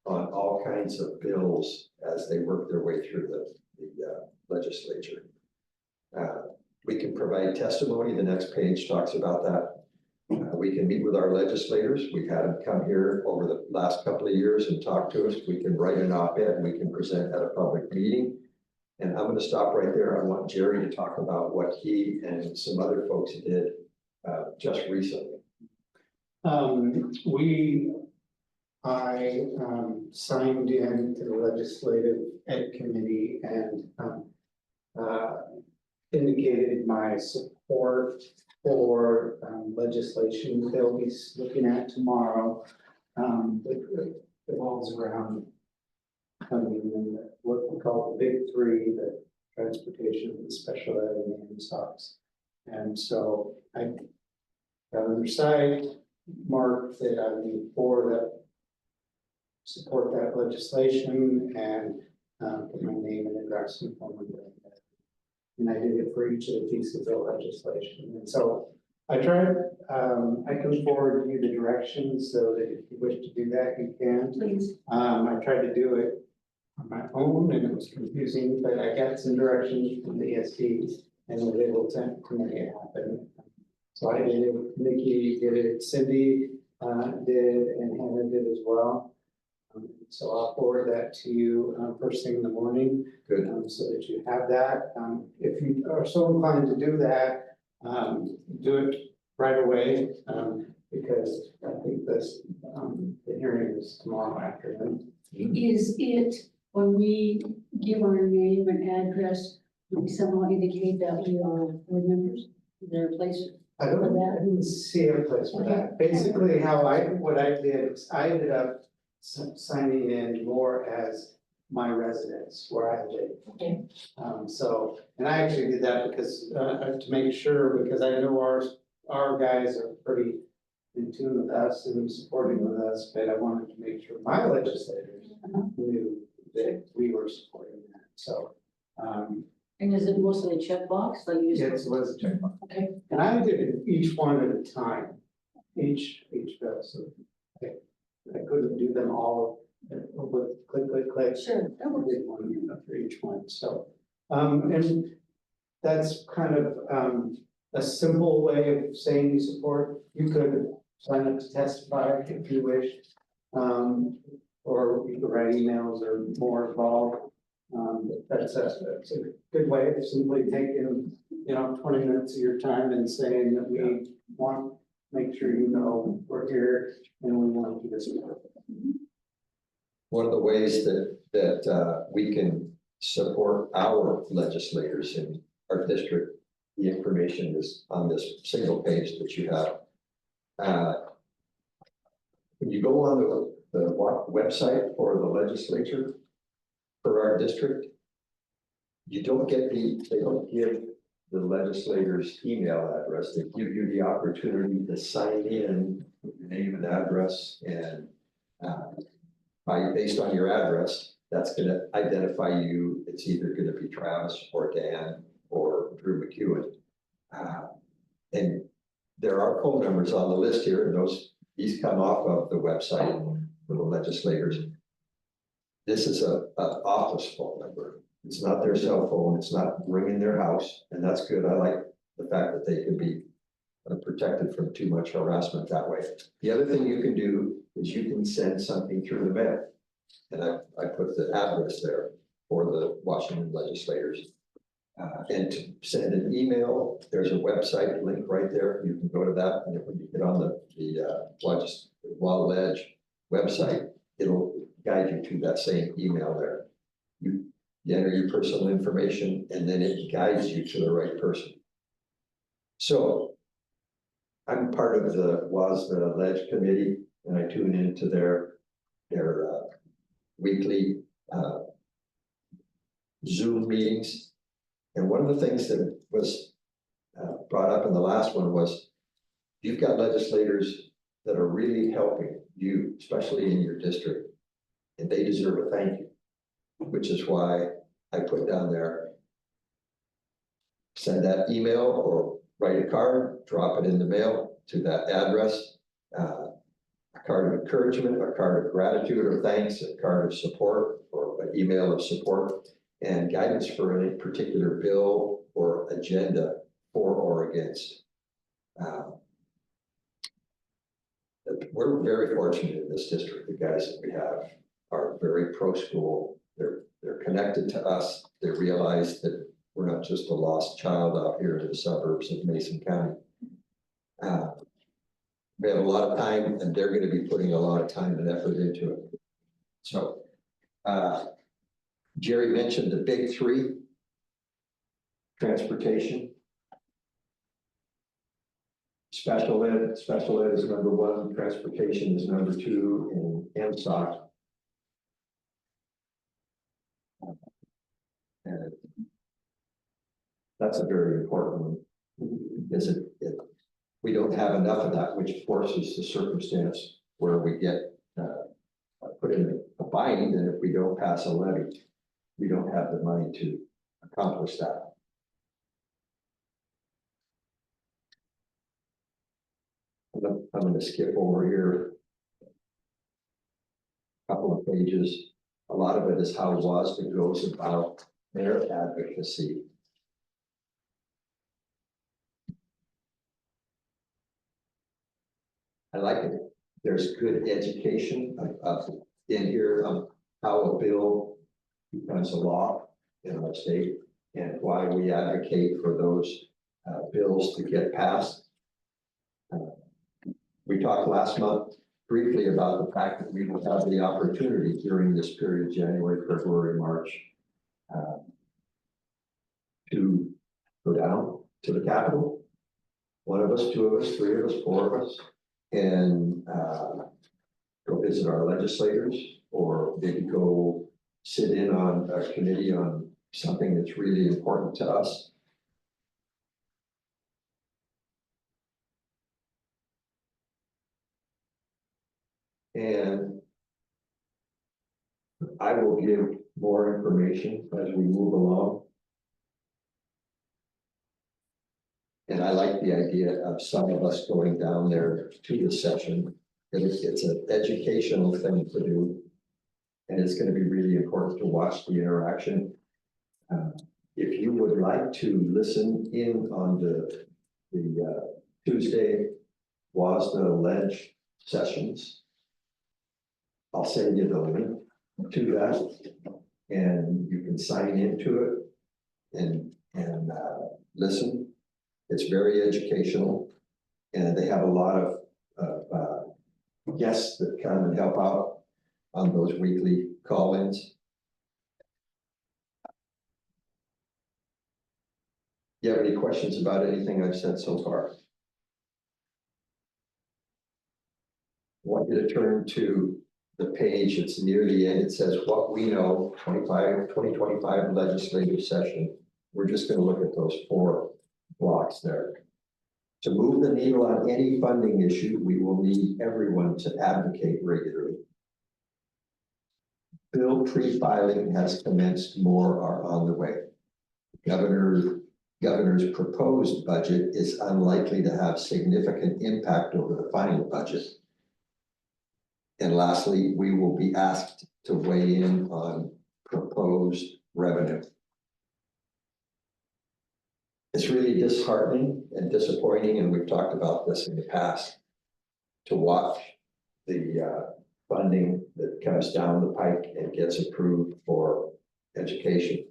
on all kinds of bills as they work their way through the legislature. We can provide testimony. The next page talks about that. We can meet with our legislators. We've had them come here over the last couple of years and talk to us. We can write an op-ed, we can present at a public meeting. And I'm going to stop right there. I want Jerry to talk about what he and some other folks did just recently. I signed in to the Legislative Ed Committee and indicated my support for legislation they'll be looking at tomorrow. It revolves around what we call the big three, the transportation, the special ed, and the MSOCs. And so I got on their side, marked that I would be for that, support that legislation, and put my name and address and phone number. And I did it for each of the pieces of legislation. And so I tried, I can forward you the directions so that if you wish to do that, you can. Please. I tried to do it on my own and it was confusing, but I got some directions from the ESP and was able to make it happen. So I did it, Nikki did it, Cindy did, and Hannah did as well. So I'll forward that to you first thing in the morning. Good. So that you have that. If you are so inclined to do that, do it right away, because I think this, the hearing is tomorrow afternoon. Is it, when we give our name and address, do we somehow indicate that we are board members? Is there a place? I didn't see a place for that. Basically, what I did is I ended up signing in more as my residence where I live. Okay. So, and I actually did that because, to make sure, because I know our guys are pretty in tune with us and supporting with us, but I wanted to make sure my legislators knew that we were supporting that. So, And is it mostly a checkbox, like you yes, said? it was a checkbox. Okay. And I did it each one at a time, each bill, so I couldn't do them all with click. Sure. I did one for each one, so, and that's kind of, a simple way of saying you support. You could sign up to testify if you wish. Or you could write emails or more involved. That's a good way of simply taking, 20 minutes of your time and saying that we want, make sure you know we're here and we want to do this. One of the ways that we can support our legislators in our district, the information is on this single page that you have. When you go on the website for the legislature for our district, they don't give the legislators' email address. They give you the opportunity to sign in with your name and address, and based on your address, that's going to identify you. It's either going to be Travis or Dan or Drew McEwen. And there are phone numbers on the list here, and these come off of the website for the legislators. This is a office phone number. It's not their cell phone. It's not ringing their house, and that's good. I like the fact that they can be protected from too much harassment that way. The other thing you can do is you can send something through the mail. And I put the address there for the Washington legislators. And to send an email, there's a website link right there. You can go to that, and when you get on the Wild Ledge website, it'll guide you to that same email there. You enter your personal information, and then it guides you to the right person. So I'm part of the WASDA Ledge Committee, and I tune into their weekly Zoom meetings. And one of the things that was brought up in the last one was, you've got legislators that are really helping you, especially in your district, and they deserve a thank you, which is why I put down there, send that email or write a card, drop it in the mail to that address. A card of encouragement, a card of gratitude or thanks, a card of support, or an email of support, and guidance for any particular bill or agenda for or against. We're very fortunate in this district. The guys that we have are very pro-school. They're connected to us. They realize that we're not just a lost child out here in the suburbs of Mason County. We have a lot of time, and they're going to be putting a lot of time and effort into it. So, Jerry mentioned the big three: transportation, special ed. Special ed is number one. Transportation is number two in MSOC. And that's a very important one, because we don't have enough of that, which forces the circumstance where we get put in a bind, and if we don't pass a levy, we don't have the money to accomplish that. I'm going to skip over here a couple of pages. A lot of it is how WASDA goes about their advocacy. I like it. There's good education in here on how a bill becomes a law in our state and why we advocate for those bills to get passed. We talked last month briefly about the fact that we will have the opportunity during this period, January, February, March, to go down to the Capitol. One of us, two of us, three of us, four of us, and go visit our legislators, or maybe go sit in on a committee on something that's really important to us. And I will give more information as we move along. And I like the idea of some of us going down there to the session. It's an educational thing to do. And it's going to be really important to watch the interaction. If you would like to listen in on the Tuesday WASDA Ledge sessions, I'll send you the link to that, and you can sign into it and listen. It's very educational, and they have a lot of guests that come and help out on those weekly call-ins. Do you have any questions about anything I've said so far? I want you to turn to the page. It's near the end. It says what we know, 2025 legislative session. We're just going to look at those 4 blocks there. To move the needle on any funding issue, we will need everyone to advocate regularly. Bill pre-filing has commenced, more are on the way. Governor's proposed budget is unlikely to have significant impact over the final budget. And lastly, we will be asked to weigh in on proposed revenue. It's really disheartening and disappointing, and we've talked about this in the past, to watch the funding that comes down the pike and gets approved for education.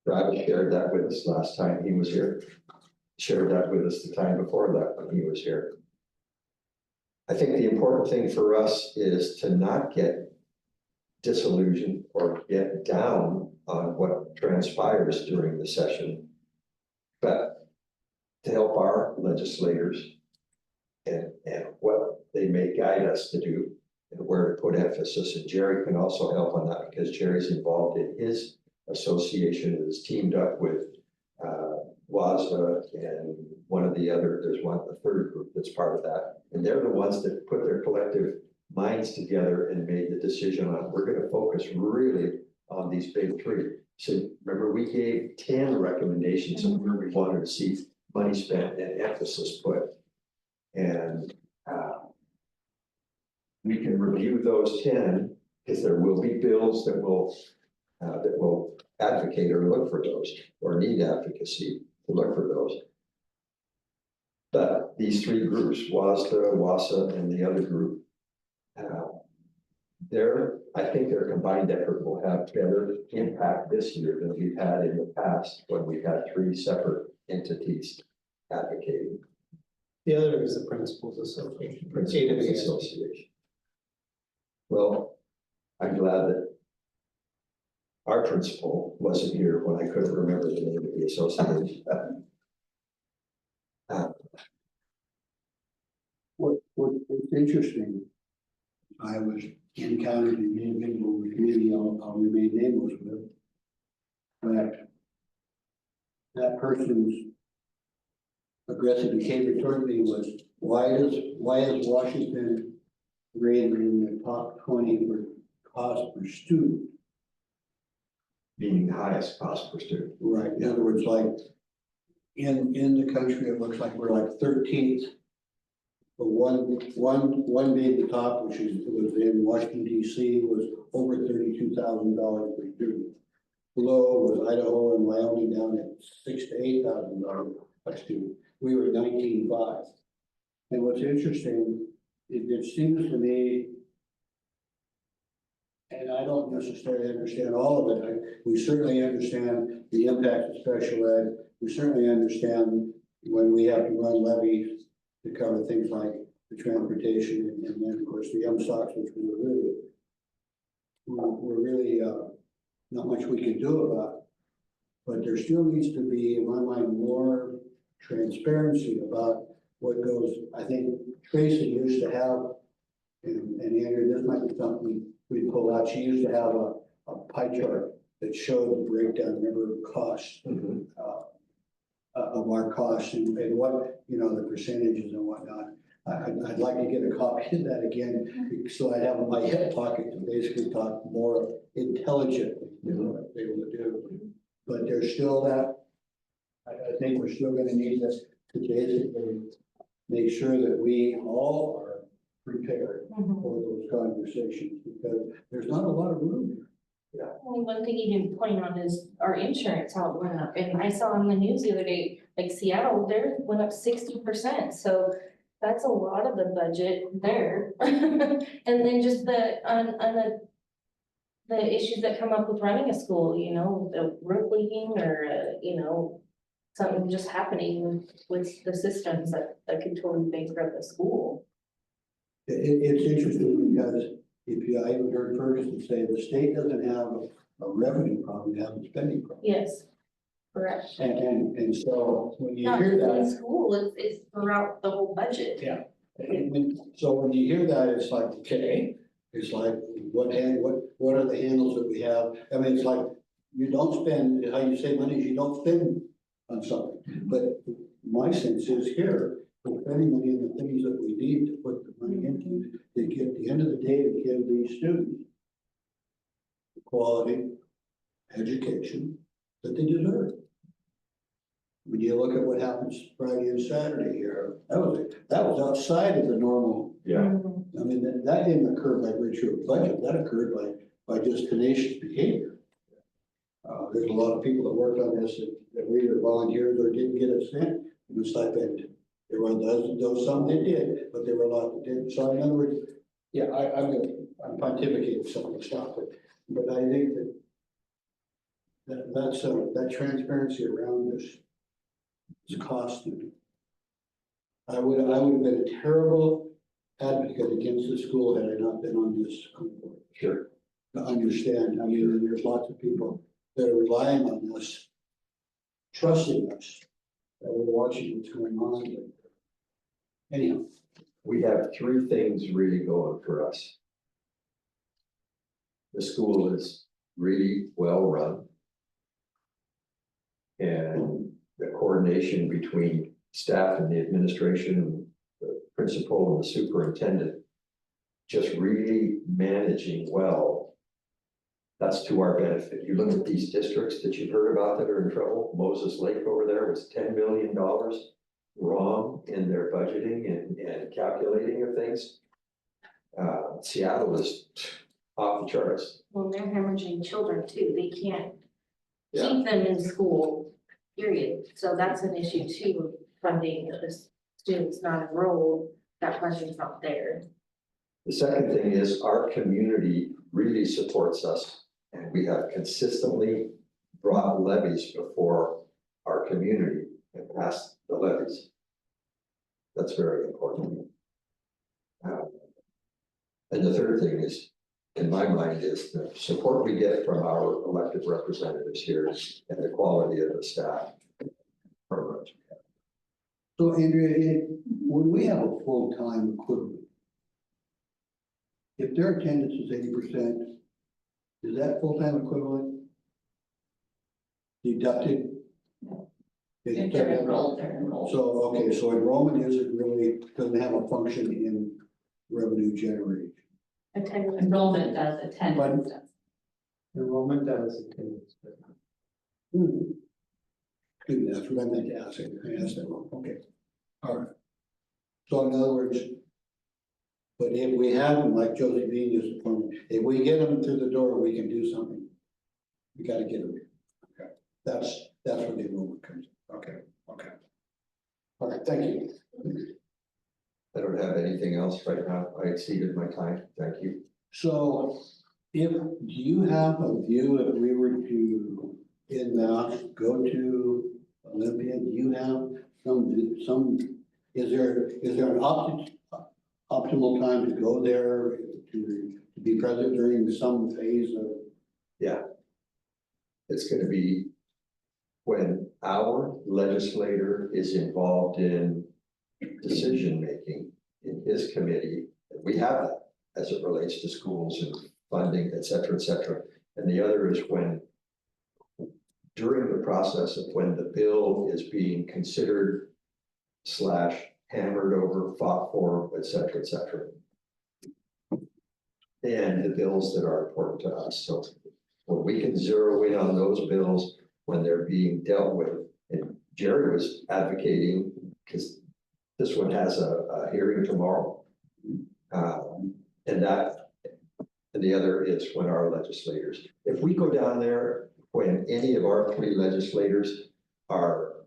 Travis shared that with us last time he was here. Shared that with us the time before that when he was here. I think the important thing for us is to not get disillusioned or get down on what transpires during the session, but to help our legislators and what they may guide us to do and where to put emphasis. And Jerry can also help on that, because Jerry's involved in his association that is teamed up with WASDA and one of the other, there's a third group that's part of that. And they're the ones that put their collective minds together and made the decision on, we're going to focus really on these big three. So remember, we gave 10 recommendations of where we wanted to see money spent and emphasis put. And we can review those 10, because there will be bills that will advocate or look for those, or need advocacy to look for those. But these three groups, WASDA, WASA, and the other group, I think their combined effort will have better impact this year than we've had in the past, when we've had three separate entities advocating. The other is the Principals Association. Principals Association. Well, I'm glad that our principal wasn't here when I couldn't remember the name of the association. What's interesting, I was encountered an individual with maybe I'll remain nameless with, that person's aggressive behavior toward me was, why is Washington rated in the top 20 for cost per student? Being the highest cost per student. Right, in other words, like, in the country, it looks like we're like 13th. But one being the top, which was in Washington DC, was over $32,000 per student. Below was Idaho and Wyoming, down at $6,000 to $8,000 per student. We were at 19.5. And what's interesting, it seems to me, and I don't necessarily understand all of it. We certainly understand the impact of special ed. We certainly understand when we have to run levies to cover things like the transportation, and then of course the MSOCs, which we're really not much we can do about. But there still needs to be, in my mind, more transparency about what goes. I think Tracy used to have, and Andrew, this might be something we pull out. She used to have a pie chart that showed the breakdown, remember, costs. Of our costs and what, the percentages and whatnot. I'd like to get a copy of that again, so I have in my hip pocket to basically talk more intelligently, what I'm able to do. But there's still that, I think we're still gonna need to basically make sure that we all are prepared for those conversations, because there's not a lot of room here. Only one thing you didn't point on is our insurance, how it went up, and I saw on the news the other day, like Seattle, theirs went up 60%, so that's a lot of the budget there. And then just the issues that come up with running a school, the roof leaking or, something just happening with the systems that could totally bankrupt the school. It's interesting because I even heard Ferguson say the state doesn't have a revenue problem, they have a spending problem. Yes, correct. And so when you Not hear just in that, school, it's throughout the whole budget. yeah. So when you hear that, it's like, okay, it's like, what are the handles that we have? I mean, it's like, you don't spend, how you save money is you don't spend on something. But my sense is here, we're spending money on the things that we need to put the money into to get, at the end of the day, to give these students the quality education that they deserve. When you look at what happens Friday and Saturday here, that was outside of the normal. Yeah. I mean, that didn't occur by virtue of budget, that occurred by just tenacious behavior. There's a lot of people that worked on this that were either volunteers or didn't get a cent in the stipend. There were those some that did, but there were a lot that didn't. So in other words, yeah, I'm pontificating some of the stuff, but I think that transparency around this is costly. I would have been a terrible advocate against the school had I not been on this school board. Sure. To understand, I mean, there's lots of people that are relying on us, trusting us, that we're watching what's going on. Anyhow. We have three things really going for us. The school is really well run. And the coordination between staff and the administration, and the principal and the superintendent, just really managing well That's to our benefit. You look at these districts that you've heard about that are in trouble. Moses Lake over there was $10 million wrong in their budgeting and calculating of things. Seattle was off the charts. Well, they're hemorrhaging children too. They can't Yeah. keep them in school, period. So that's an issue too, funding of the students not enrolled, that funding's not there. The second thing is our community really supports us, and we have consistently brought levies before our community and passed the levies. That's very important. And the third thing is, in my mind, is the support we get from our elected representatives here and the quality of the staff programs. So Andrea, when we have a full-time equivalent, if their attendance is 80%, is that full-time equivalent deducted? If they're enrolled, they're enrolled. So, okay, so enrollment isn't really, doesn't have a function in revenue generation. Enrollment does, attendance does. Enrollment does. attendance, but Good, that's what I meant to ask. I asked that wrong. Okay. All right. So in other words, but if we have them, like Josephine used to point, if we get them through the door, we can do something. We gotta get them. Okay, that's where the enrollment comes in. Okay, okay. All right, thank you. I don't have anything else right now. I exceeded my time. Thank you. So do you have a view if we were to in mass go to Olympia, do you have some, is there an optimal time to go there to be present during some phase of? Yeah. It's gonna be when our legislator is involved in decision-making in his committee. We have that as it relates to schools and funding, et cetera, et cetera. And the other is when, during the process of when the bill is being considered / hammered over, fought for, et cetera, et cetera. And the bills that are important to us. So when we can zero in on those bills, when they're being dealt with, and Jerry was advocating, because this one has a hearing tomorrow. And the other is when our legislators, if we go down there, when any of our 3 legislators are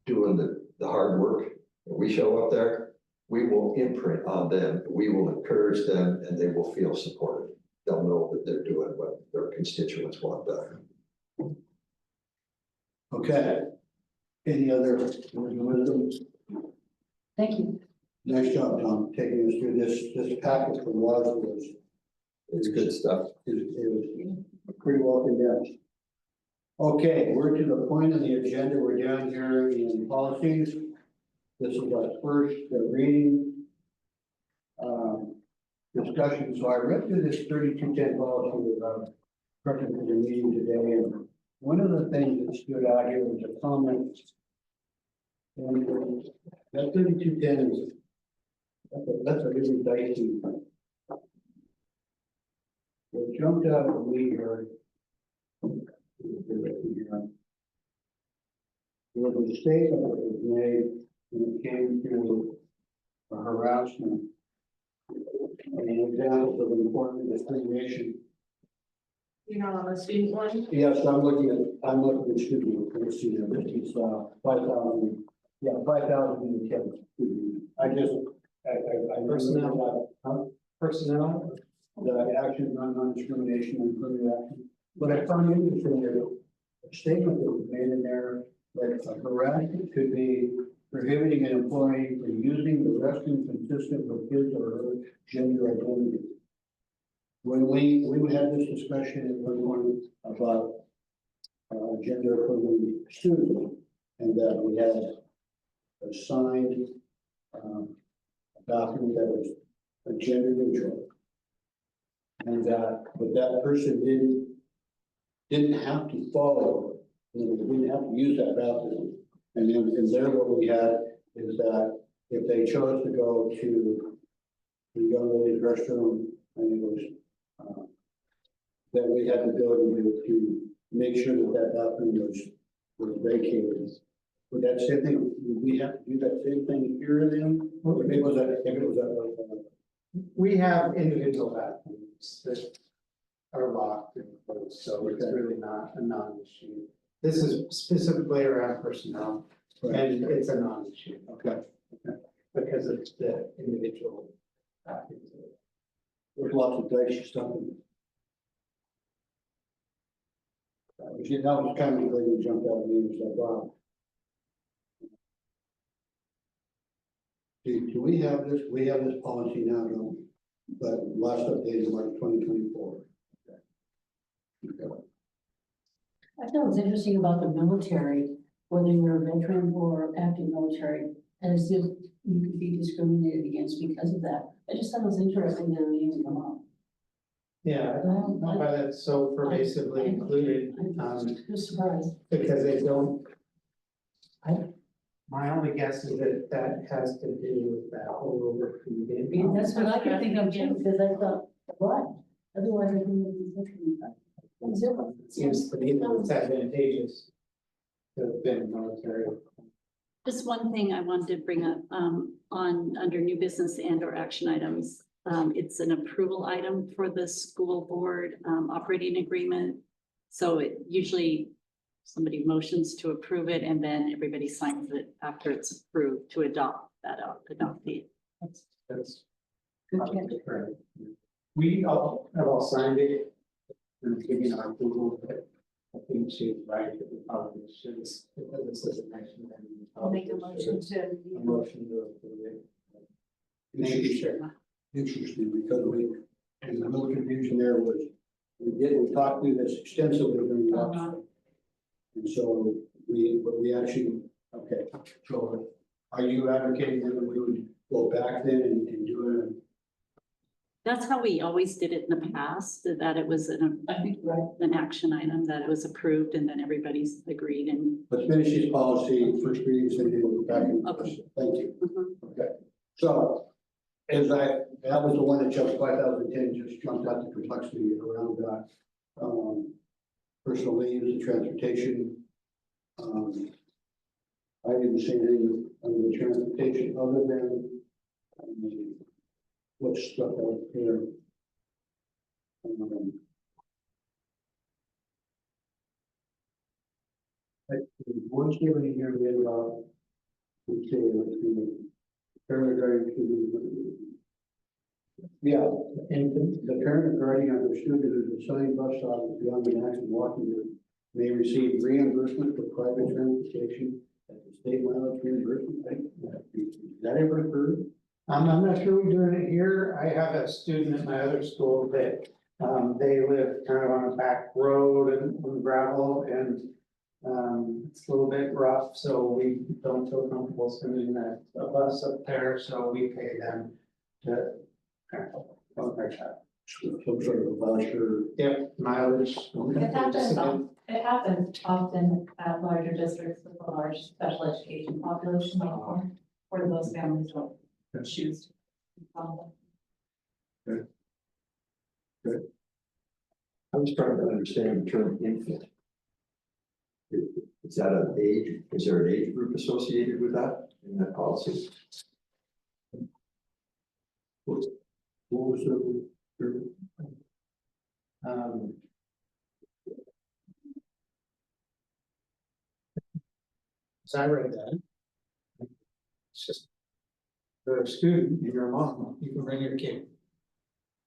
doing the hard work, and we show up there, we will imprint on them, we will encourage them, and they will feel supported. They'll know that they're doing what their constituents want done. Okay. Any other wisdom? Thank you. Nice job, Tom, taking us through this packet from Wadsworth. It's good stuff. It was pretty well condensed. Okay, we're to the point on the agenda. We're down here in policies. This is our first reading. Discussion. So I read through this 3210 policy with prepping for the meeting today, and one of the things that stood out here was a comment. And that 3210 is that's a really dicey. What jumped out at me here. There was a statement that was made when it came to harassment. And examples of employment discrimination. You're not on the student one? Yes, I'm looking at student, let's see, this is 5,000, yeah, 5,000 in the Kevin. I Personnel. Huh? Personnel. The action on non-discrimination and affirmative action. But I found interesting there, a statement that was made in there that harassment could be prohibiting an employee from using the restroom consistent with his or her gender identity. When we had this discussion at one point about gender affirming students, and that we had assigned a document that was gender neutral. And but that person didn't have to follow, didn't have to use that bathroom. And then in there, what we had is that if they chose to go to the young lady's restroom and it was that we had the ability to make sure that that bathroom was vacated. Would that same thing, would we have to do that same thing here then? Or if it was We have individual bathrooms that are locked and closed, so it's Okay. really not a non-issue. This is specifically around personnel, and it's a non-issue. Okay. Because of the individual bathrooms. There's lots of dicey stuff in it. That was kind of the thing that jumped out at me, was like, wow. Do we have this, we have this policy now, don't we? But last update is March 2024. Okay. I thought it was interesting about the military, whether you're a veteran or active military, as if you could be discriminated against because of that. I just thought it was interesting that it didn't come up. Yeah, I don't know why that's so pervasively included, I'm just surprised. because they don't. My only guess is that that has to do with that whole I mean, that's what I could think of too, because I thought, what? Otherwise, I wouldn't be thinking about it. Zero. Seems to me that it's advantageous to have been military. Just one thing I wanted to bring up, under new business and or action items. It's an approval item for the school board, operating agreement. So it usually somebody motions to approve it and then everybody signs it after it's approved to adopt the. That's correct. We all have all signed it. And giving our approval, but I think she's right, that we probably should, because this is an action. Then we I'll make a probably motion should. to. A motion to approve it. Interesting, because and the little confusion there was, we talked through this extensively during the workshop. And so but we actually, okay, so are you advocating that we would go back then and do That's how we always did it in the past, that it was I think, right. an action item, that it was approved and then everybody's agreed and. let's finish this policy, first reading, and then we'll go back and, Okay. thank you. Mhm. Okay, so, that was the one that jumped 5,010, just jumped out the complexity around that. Personal leaves and transportation. I didn't see anything under the transportation other than, what's stuff out here. Once given a year, we had about, let's see, parent yeah, and the parent or guardian of the student who is assigned bus stop beyond the maximum walking distance may receive reimbursement for private transportation at the state mileage reimbursement rate. Is that ever occurred? I'm not sure we're doing it here. I have a student at my other school that, they live kind of on a back road and on gravel and, it's a little bit rough, so we don't feel comfortable sending a bus up there, so we pay them to. Some sort of a voucher. Yep, mileage. It happens often at larger districts with a large special education population, where those families don't choose to. follow. I was trying to understand the term infant. Is that an age, is there an age group associated with that in that policy? What was the? So I read that. It's just. For a student, and your mom, you can bring your kid.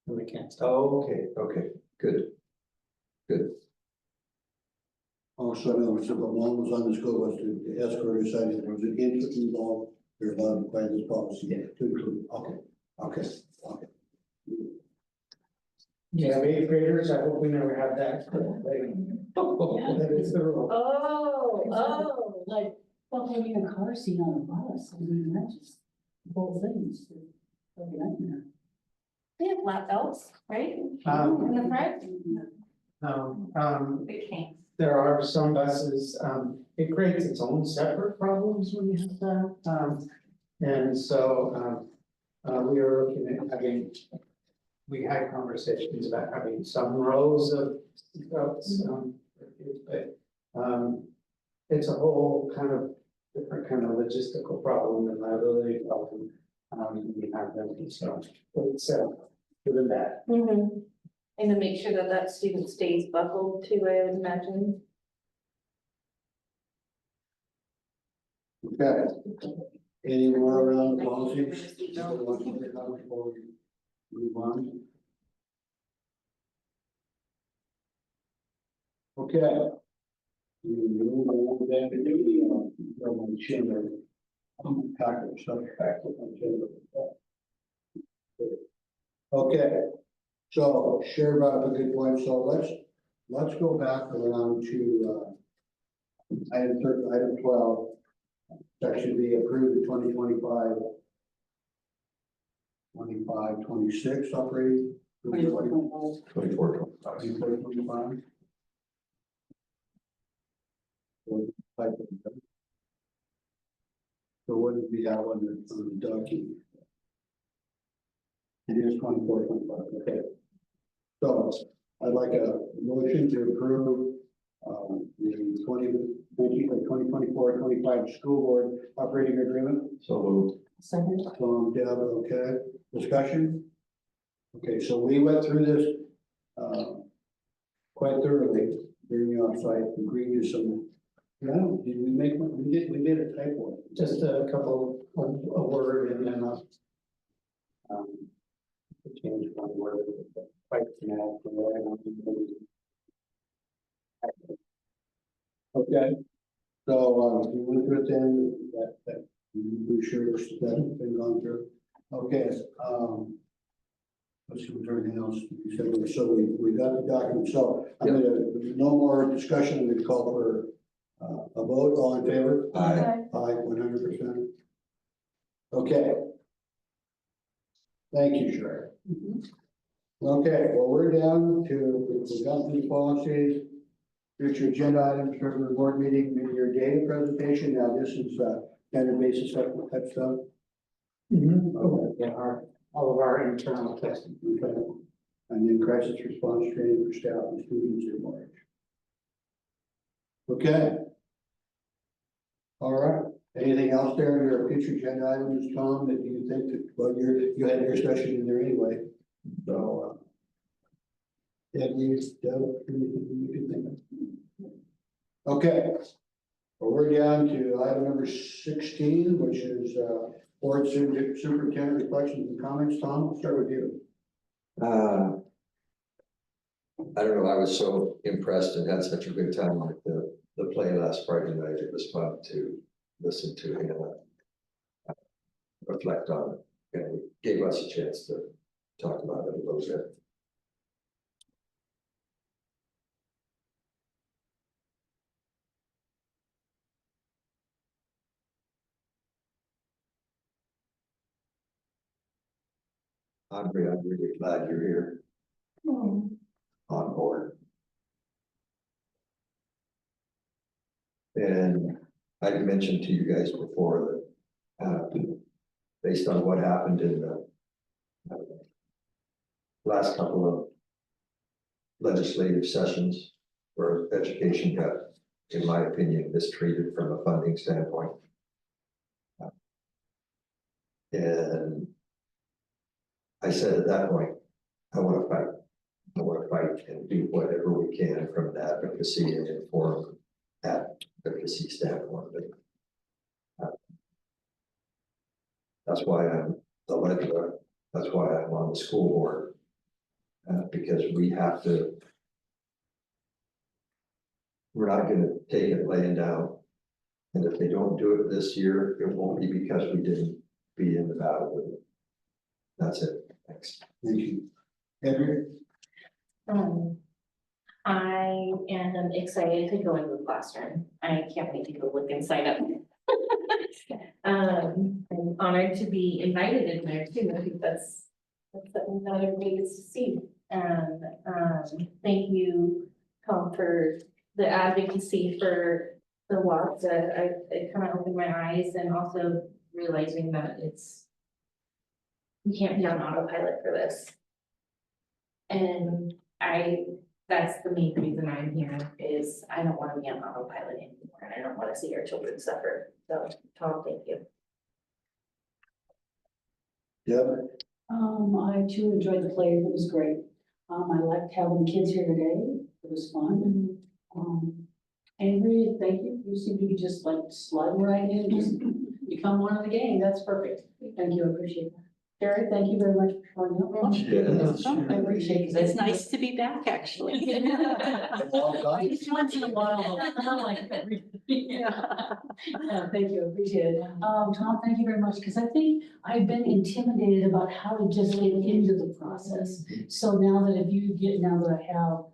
And we can't stop. Oh, okay, good. Good. Oh, so no, so the mom was on the school bus, the escort decided there was an infant involved, they're allowed to apply this policy. Yeah. To include, okay. Yeah, eighth graders, I hope we never have that. That is the rule. Oh, like, well, having a car seat on a bus, I mean, that's just whole things. Like a nightmare. They have lap belts, right? In Um, the front? No, It can't. there are some buses, it creates its own separate problems when you have that. And so, we are looking at having we had conversations about having some rows of goats, for kids, but, it's a whole kind of different kind of logistical problem and liability problem. We have them, so it's, good and bad. Mm-hmm. And to make sure that that student stays buckled too, I would imagine. Okay. Any more around the policies? Before we move on. Okay. We move on then to the chamber. Packer, subject on chamber. Okay, so Sherry brought up a good point, so let's go back around to item 12. That should be approved in 2025. 26 operating. 24. 25. So what did we have on the document? It is 24, 25, okay. So I'd like a motion to approve the 2024-25 school board operating agreement. So moved. Second. Deb, okay, discussion? Okay, so we went through this quite thoroughly during the offsite, agreed to some, did we make, we made a typo. Just a couple of a word and then Change one word, quite now. Okay, so we went through it then, that we sure that's been gone through. Okay, let's see, was there anything else you said? So we got the document, so I'm gonna, no more discussion, we call for a vote, all in favor? Aye. Aye, 100%. Okay. Thank you, Sherry. Okay, well, we're down to, we've got these policies, future agenda items, for the board meeting, your data presentation. Now, this is standard basis type stuff. Okay. yeah, all of our internal testing. Okay. And then crisis response training for staff and students in March. Okay. All right. Anything else there in your future agenda items, Tom, that you think that, well, you had your session in there anyway, so. Anything you can think of? Okay. Well, we're down to item number 16, which is, board superintendent reflections and comments. Tom, I'll start with you. I don't know, I was so impressed and had such a good time with the play last Friday night. It was fun to listen to Hannah reflect on it, and it gave us a chance to talk about it a little bit. Andre, I'm really glad you're here on board. And I mentioned to you guys before that based on what happened in the last couple of legislative sessions where education got, in my opinion, mistreated from a funding standpoint. And I said at that point, I want to fight. I want to fight and do whatever we can from an advocacy and informed advocacy standpoint. That's why I'm the legislator. That's why I'm on the school board. Because we have to, we're not going to take it laying down. And if they don't do it this year, it won't be because we didn't be in the battle with it. That's it. Thanks. Thank you. Andrew? I am excited to go into the classroom. I can't wait to go look and sign up. I'm honored to be invited in there too. I think that's something not everybody gets to see. And thank you, Tom, for the advocacy for the lots. It kind of opened my eyes, and also realizing that you can't be on autopilot for this. And that's the main reason I'm here, is I don't wanna be on autopilot anymore, and I don't wanna see our children suffer. So, Tom, thank you. Deb, I too enjoyed the play, it was great. I liked having the kids here today, it was fun. Avery, thank you, you seem to be just like sliding right in, just become one of the gang, that's perfect. Thank you, I appreciate that. Gary, thank you very much for showing up. Yes. I appreciate it. It's nice to be back, actually. Once in a while, but not like every. Yeah, thank you, appreciate it. Tom, thank you very much, because I think I've been intimidated about how to just get into the process. So now that I have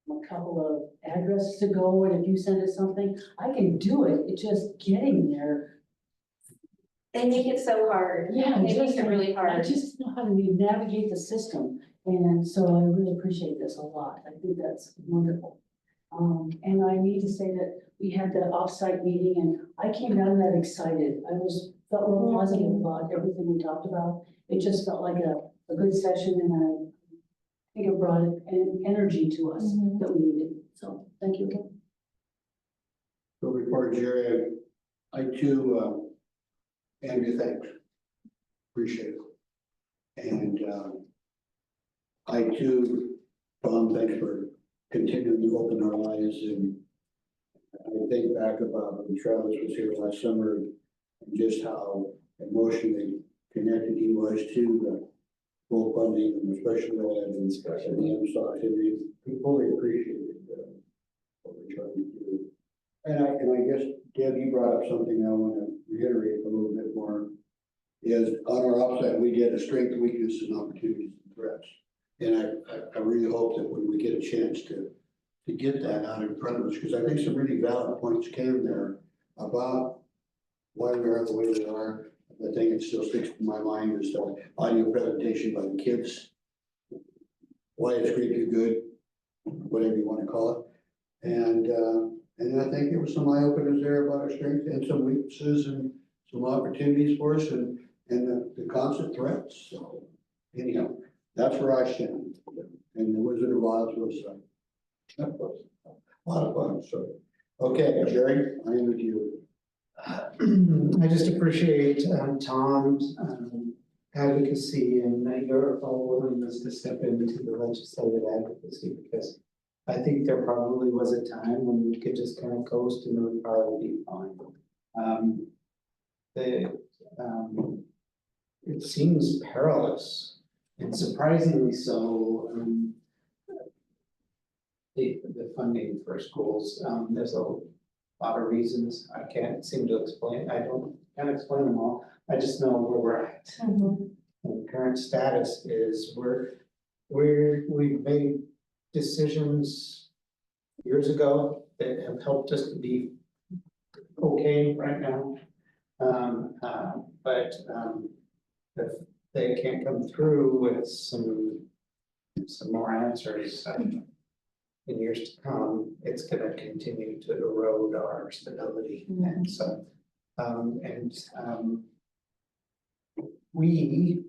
a couple of addresses to go, and if you send us something, I can do it, it's just getting there. They make it so hard. Yeah, They make it really I hard. just know how to navigate the system, and so I really appreciate this a lot, I think that's wonderful. And I need to say that we had that offsite meeting, and I came out of that excited, felt real positive about everything we talked about. It just felt like a good session, and I think it brought an energy to us that we needed, so thank you again. so before Jerry, I too, Andrew, thanks. Appreciate it. And, I too, Tom, thanks for continuing to open our eyes, and I think back about when Travis was here last summer and just how emotionally connected he was to the full funding and the special ed and the MSOC, and we fully appreciated what we're trying to do. And I guess, Deb, you brought up something I want to reiterate a little bit more, is on our offsite, we get a strength, weakness, and opportunities and threats. And I really hope that when we get a chance to get that out in front of us, because I think some really valid points came there about why we are the way we are. The thing that still sticks in my mind is the audio presentation by the kids. Why is Grapeview good, whatever you want to call it. And I think there was some eye openers there about our strengths and some weaknesses and some opportunities for us and the constant threats. So anyhow, that's where I stand. And the Wizard of Oz was a lot of fun. So, okay, Jerry, I am with you. I just appreciate Tom's advocacy and your willingness to step into the legislative advocacy, because I think there probably was a time when we could just kind of coast and it would probably be fine. It seems perilous and surprisingly so. The funding for schools, there's a lot of reasons I can't seem to explain. Can't explain them all. I just know where we're at. And the current status is we've made decisions years ago that have helped us to be okay right now. But if they can't come through with some more answers in years to come, it's gonna continue to erode our stability. And so, we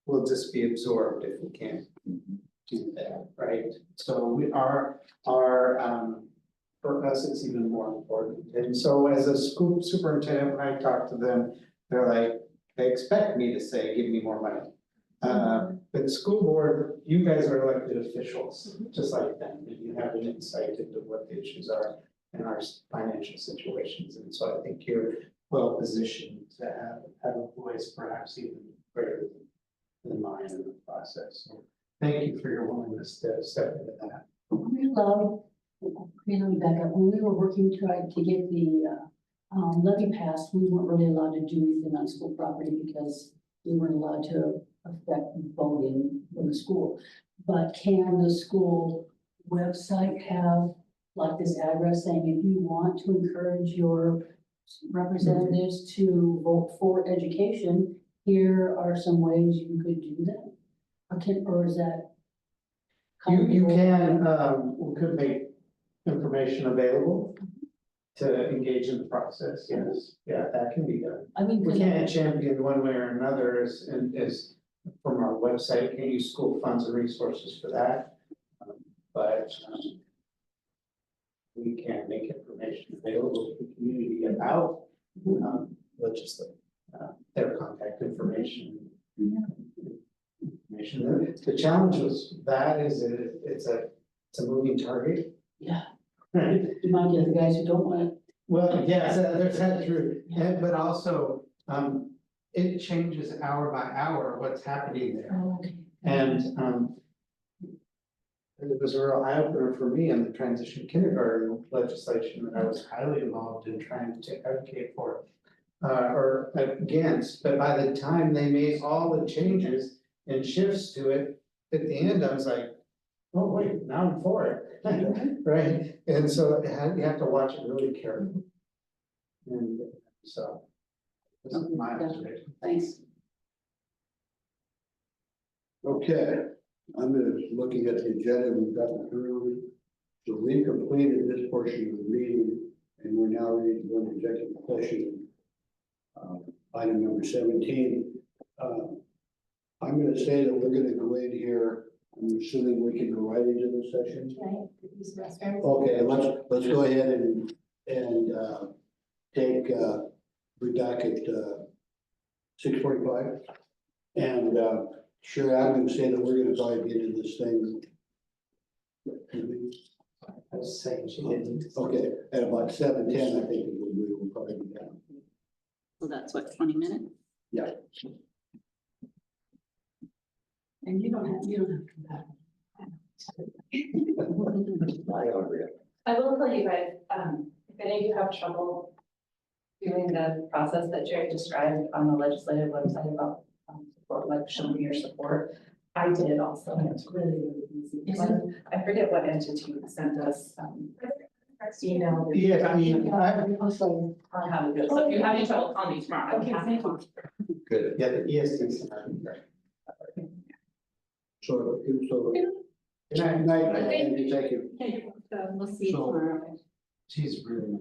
will just be absorbed if we can't do that, right? So for us, it's even more important. And so as a school superintendent, when I talk to them, they're like, they expect me to say, give me more money. But the school board, you guys are elected officials, just like them, and you have an insight into what the issues are in our financial situations. And so I think you're well positioned to have a voice perhaps even greater than mine in the process. So thank you for your willingness to step into that. We love, let me back up, when we were working to get the levy passed, we weren't really allowed to do anything on school property because we weren't allowed to affect voting in the school. But can the school website have like this address saying, if you want to encourage your representatives to vote for education, here are some ways you could do that? Or is that? You can, we could make information available to engage in the process, yes, yeah, that can be done. I mean, We can't champion one way or another as from our website, KU School Funds and Resources for that. But we can make information available to the community about legislation, their contact information. Information. The challenge with that is that it's a moving target. Yeah. Right. You might get the guys who don't want it. Well, yes, there's that true, but also, it changes hour by hour what's happening there. Oh, okay. And, it was a real eye opener for me in the transition kindergarten legislation that I was highly involved in trying to advocate for. Or against, but by the time they made all the changes and shifts to it, at the end, I was like, oh, wait, now I'm for it. Right, and so you have to watch it really carefully. And so. This is my observation. Thanks. Okay, I'm looking at the agenda we've gotten through. So we completed this portion of the meeting and we're now ready to go into executive session. Item number 17. I'm gonna say that we're gonna go in here. I'm assuming we can go right into this session. Can I use the restroom? Okay, let's go ahead and take, we're back at 6:45. And sure, I'm gonna say that we're gonna probably get into this thing. I was saying she didn't. Okay, at about 7:10, I think we will probably be done. So that's what, 20 minutes? Yeah. And you don't have to come back. I agree. I will tell you guys, if any of you have trouble doing the process that Jerry described on the legislative website about support, like showing your support, I did it also, and it's really, really easy. I forget what entity sent us, email. Yeah, I mean, On how to do it, so if you have any trouble, call me tomorrow. I'm Okay, happy to thank you. talk. Good. yeah, the ESD. So, Good night. night, Andy, thank you. We'll see you So- tomorrow. She's really nice.